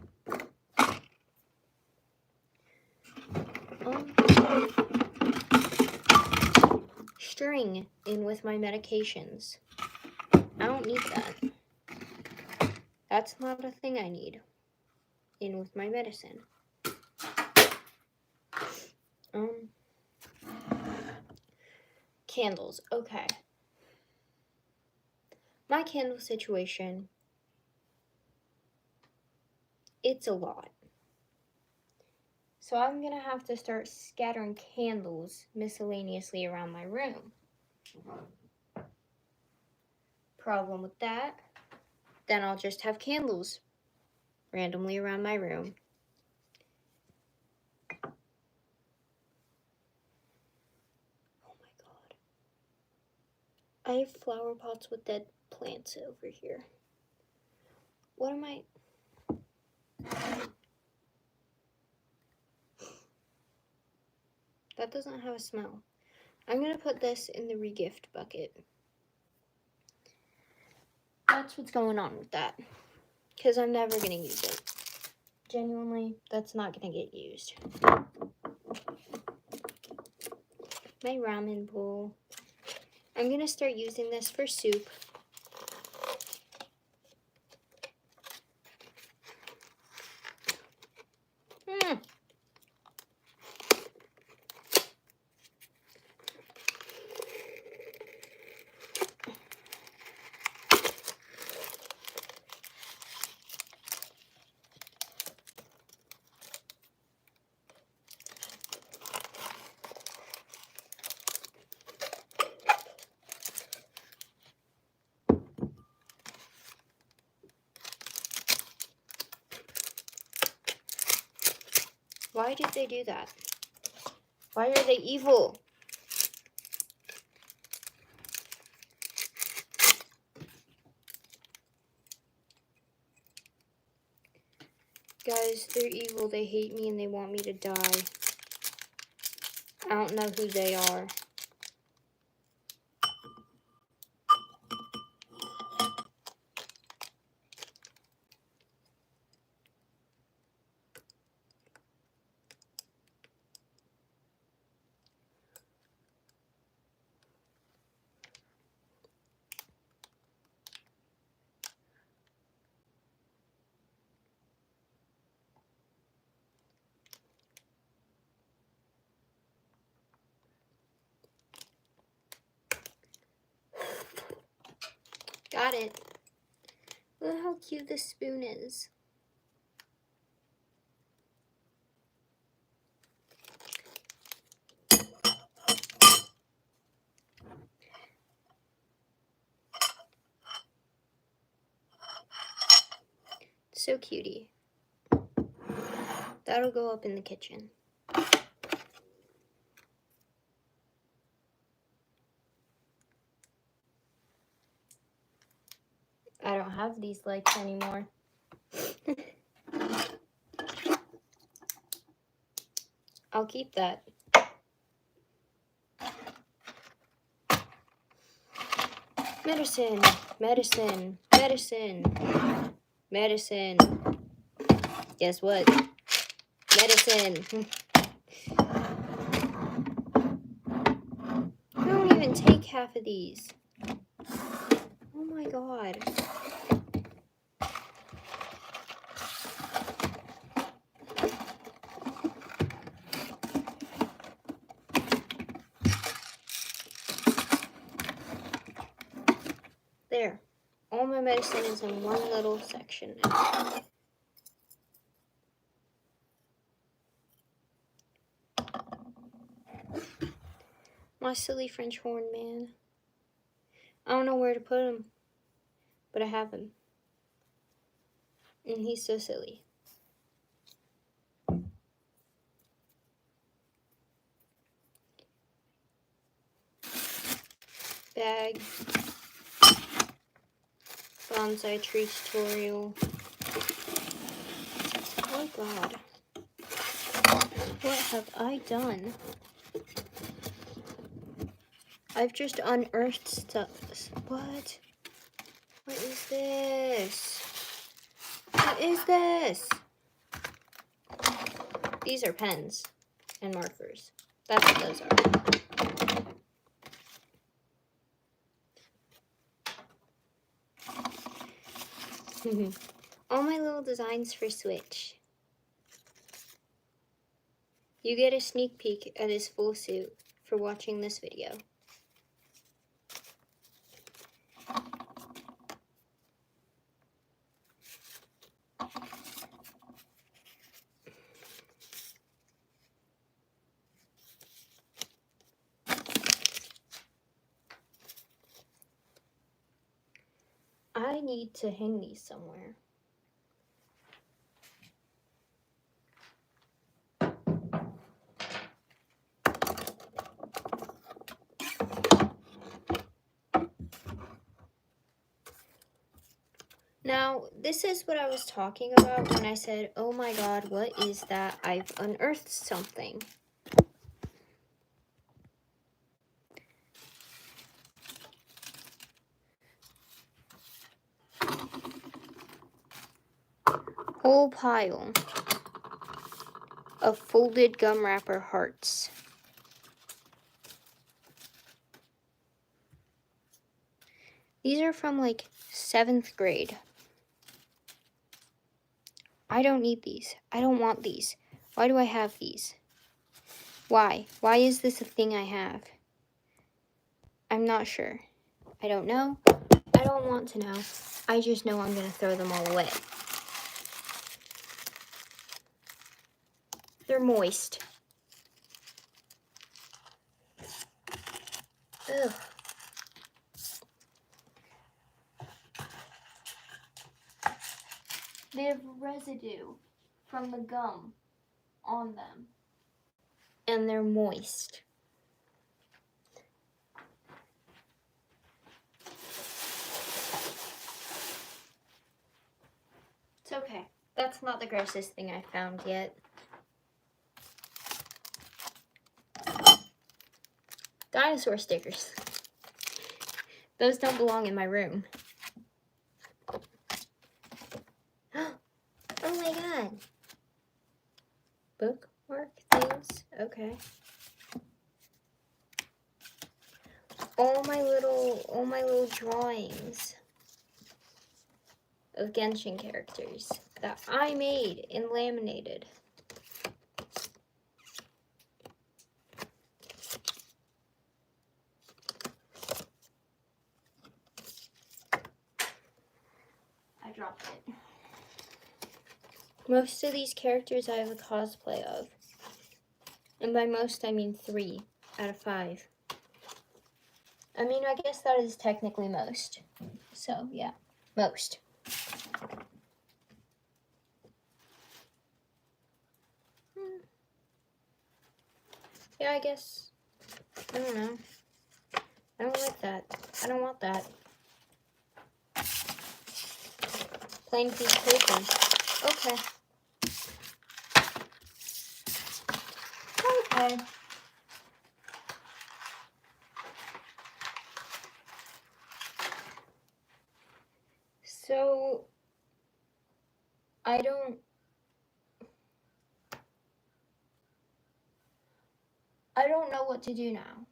String in with my medications. I don't need that. That's not a thing I need. In with my medicine. Candles. Okay. My candle situation, it's a lot. So I'm going to have to start scattering candles miscellaneously around my room. Problem with that, then I'll just have candles randomly around my room. Oh my god. I have flower pots with dead plants over here. What am I... That doesn't have a smell. I'm going to put this in the regift bucket. That's what's going on with that. Because I'm never going to use it. Genuinely, that's not going to get used. My ramen bowl. I'm going to start using this for soup. Why did they do that? Why are they evil? Guys, they're evil. They hate me and they want me to die. I don't know who they are. Got it. Look how cute this spoon is. So cutie. That'll go up in the kitchen. I don't have these lights anymore. I'll keep that. Medicine, medicine, medicine, medicine. Guess what? Medicine. I don't even take half of these. Oh my god. There. All my medicine is in one little section now. My silly French horn man. I don't know where to put him, but I have him. And he's so silly. Bag. Bonsai tree tutorial. Oh god. What have I done? I've just unearthed stuff. What? What is this? What is this? These are pens and markers. That's what those are. all my little designs for Switch. You get a sneak peek at his full suit for watching this video. I need to hang these somewhere. Now, this is what I was talking about when I said, oh my god, what is that? I've unearthed something. Whole pile of folded gum wrapper hearts. These are from like 7th grade. I don't need these. I don't want these. Why do I have these? Why? Why is this a thing I have? I'm not sure. I don't know. I don't want to know. I just know I'm going to throw them all away. They're moist. Ugh. They have residue from the gum on them. And they're moist. It's okay. That's not the grossest thing I found yet. Dinosaur stickers. Those don't belong in my room. Oh my god. Bookmark things? Okay. All my little drawings of Genshin characters that I made and laminated. I dropped it. Most of these characters I have a cosplay of. And by most, I mean 3 out of 5. I mean, I guess that is technically most. So, yeah, most. Yeah, I guess. I don't know. I don't like that. I don't want that. Plain piece of paper. Okay. Okay. So, I don't know what to do now.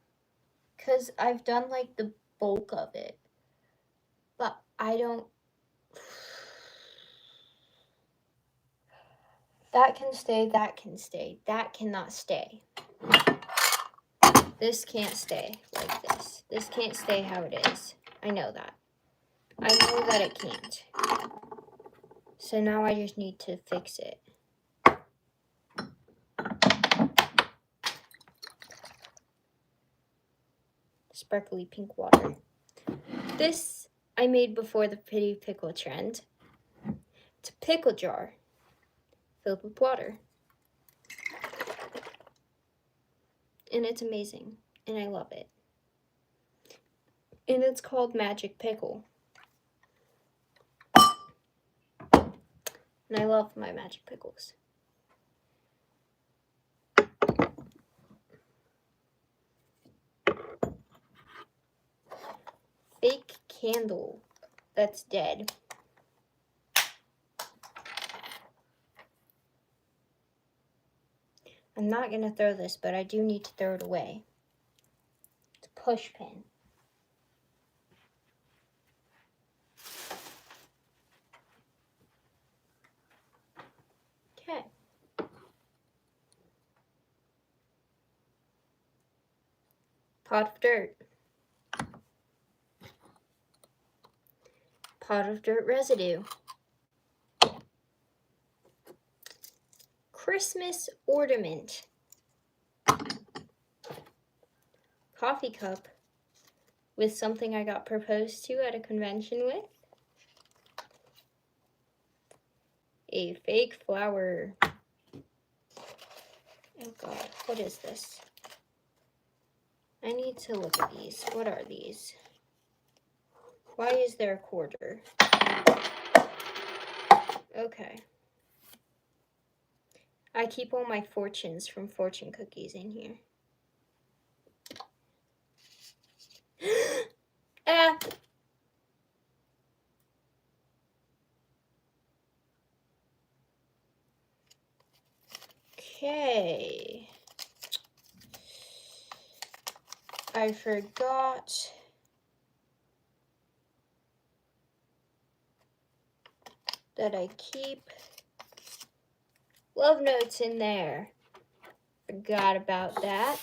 Because I've done, like, the bulk of it. But I don't... That can stay, that can stay. That cannot stay. This can't stay like this. This can't stay how it is. I know that. I know that it can't. So now I just need to fix it. Sparkly pink water. This I made before the pretty pickle trend. It's a pickle jar filled with water. And it's amazing. And I love it. And it's called Magic Pickle. And I love my Magic Pickles. Fake candle that's dead. I'm not going to throw this, but I do need to throw it away. It's a push pin. Okay. Pot of dirt. Pot of dirt residue. Christmas ornament. Coffee cup with something I got proposed to at a convention with. A fake flower. Oh god, what is this? I need to look at these. What are these? Why is there a quarter? Okay. I keep all my fortunes from fortune cookies in here. Ah! Okay. I forgot that I keep love notes in there. Forgot about that.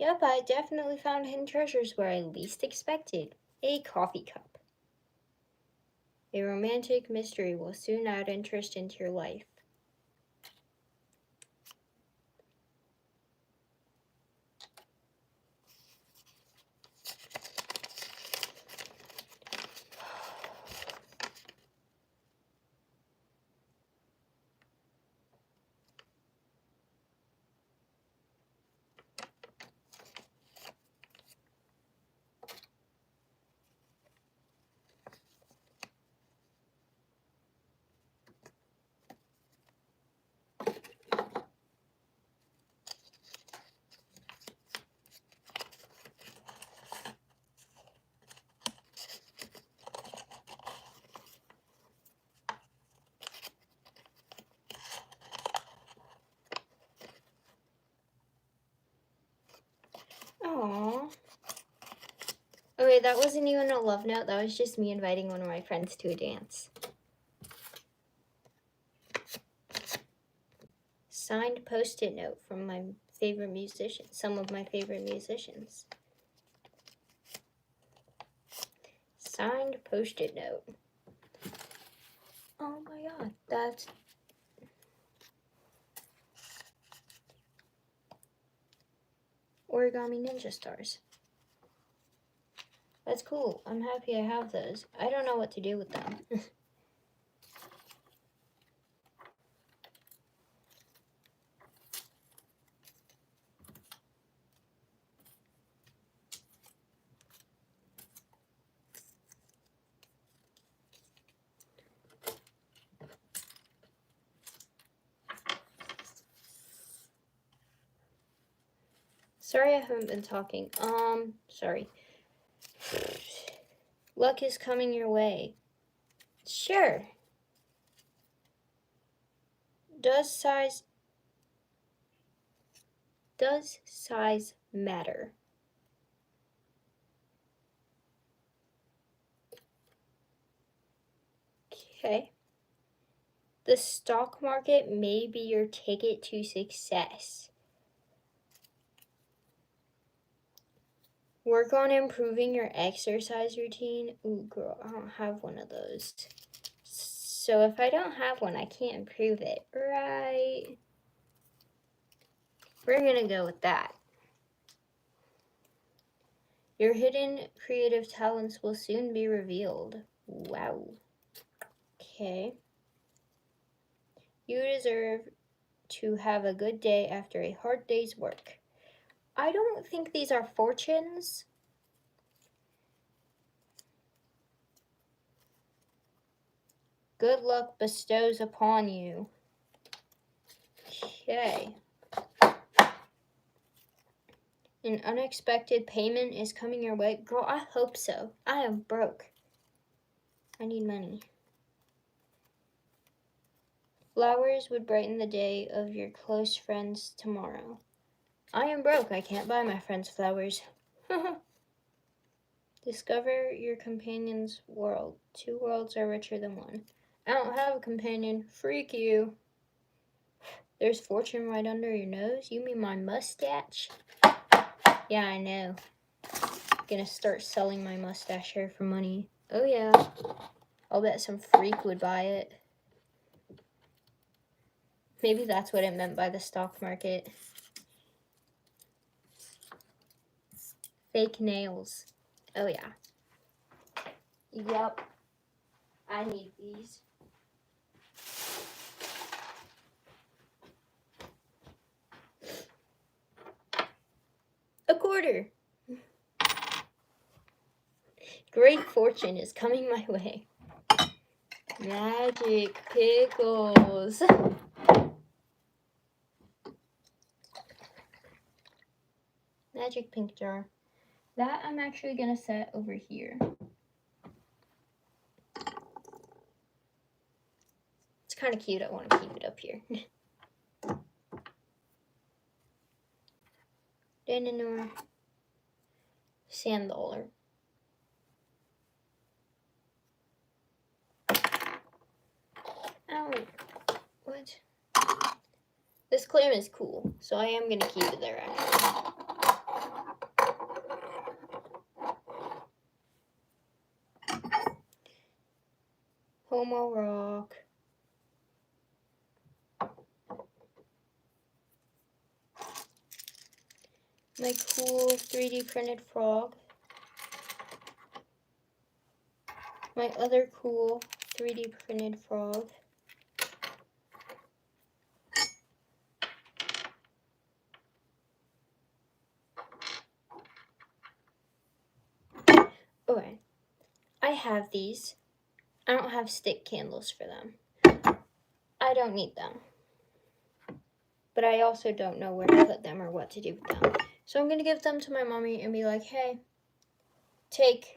Yep, I definitely found hidden treasures where I least expected. A coffee cup. A romantic mystery will soon add interest into your life. Aww. Okay, that wasn't even a love note. That was just me inviting one of my friends to a dance. Signed post-it note from my favorite musician, some of my favorite musicians. Signed post-it note. Oh my god, that's... Origami Ninja Stars. That's cool. I'm happy I have those. I don't know what to do with them. Sorry I haven't been talking. Sorry. Luck is coming your way. Sure. Does size matter? Okay. The stock market may be your ticket to success. Work on improving your exercise routine. Ooh, girl, I don't have one of those. So if I don't have one, I can't improve it, right? We're gonna go with that. Your hidden creative talents will soon be revealed. Wow. Okay. You deserve to have a good day after a hard day's work. I don't think these are fortunes. Good luck bestows upon you. Okay. An unexpected payment is coming your way. Girl, I hope so. I am broke. I need money. Flowers would brighten the day of your close friends tomorrow. I am broke. I can't buy my friends flowers. Discover your companion's world. 2 worlds are richer than 1. I don't have a companion. Freak you. There's fortune right under your nose? You mean my mustache? Yeah, I know. Gonna start selling my mustache hair for money. Oh yeah. I'll bet some freak would buy it. Maybe that's what it meant by the stock market. Fake nails. Oh yeah. Yup. I need these. A quarter. Great fortune is coming my way. Magic pickles. Magic pink jar. That I'm actually gonna set over here. It's kind of cute. I want to keep it up here. Denanor. Sand dollar. Ow. What? This clam is cool, so I am gonna keep it there actually. Homo rock. My cool 3D printed frog. My other cool 3D printed frog. Okay, I have these. I don't have stick candles for them. I don't need them. But I also don't know where to put them or what to do with them. So I'm going to give them to my mommy and be like, hey, take.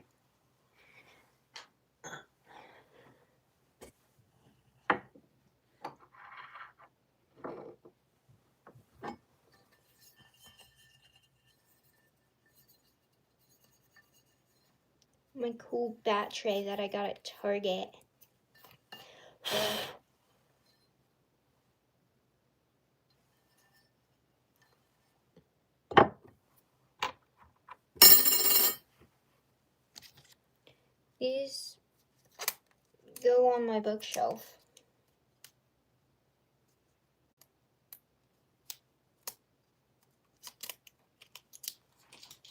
My cool bat tray that I got at Target. These go on my bookshelf.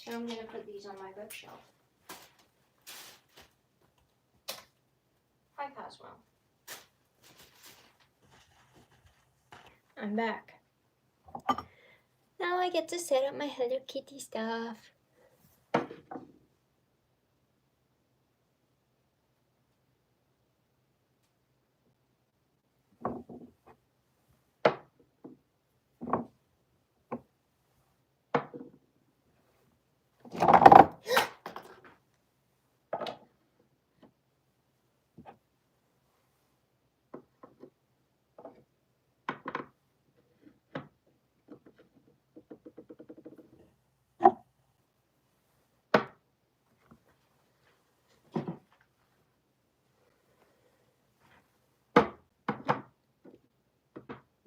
And I'm going to put these on my bookshelf. Hi, Cosmo. I'm back. Now I get to set up my Hello Kitty stuff.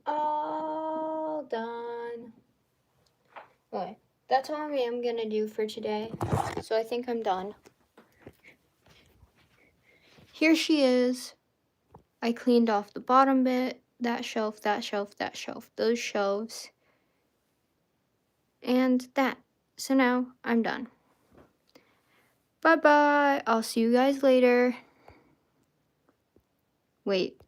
All done. Okay, that's all I am going to do for today. So I think I'm done. Here she is. I cleaned off the bottom bit, that shelf, that shelf, that shelf, those shelves, and that. So now I'm done. Bye-bye. I'll see you guys later. Wait.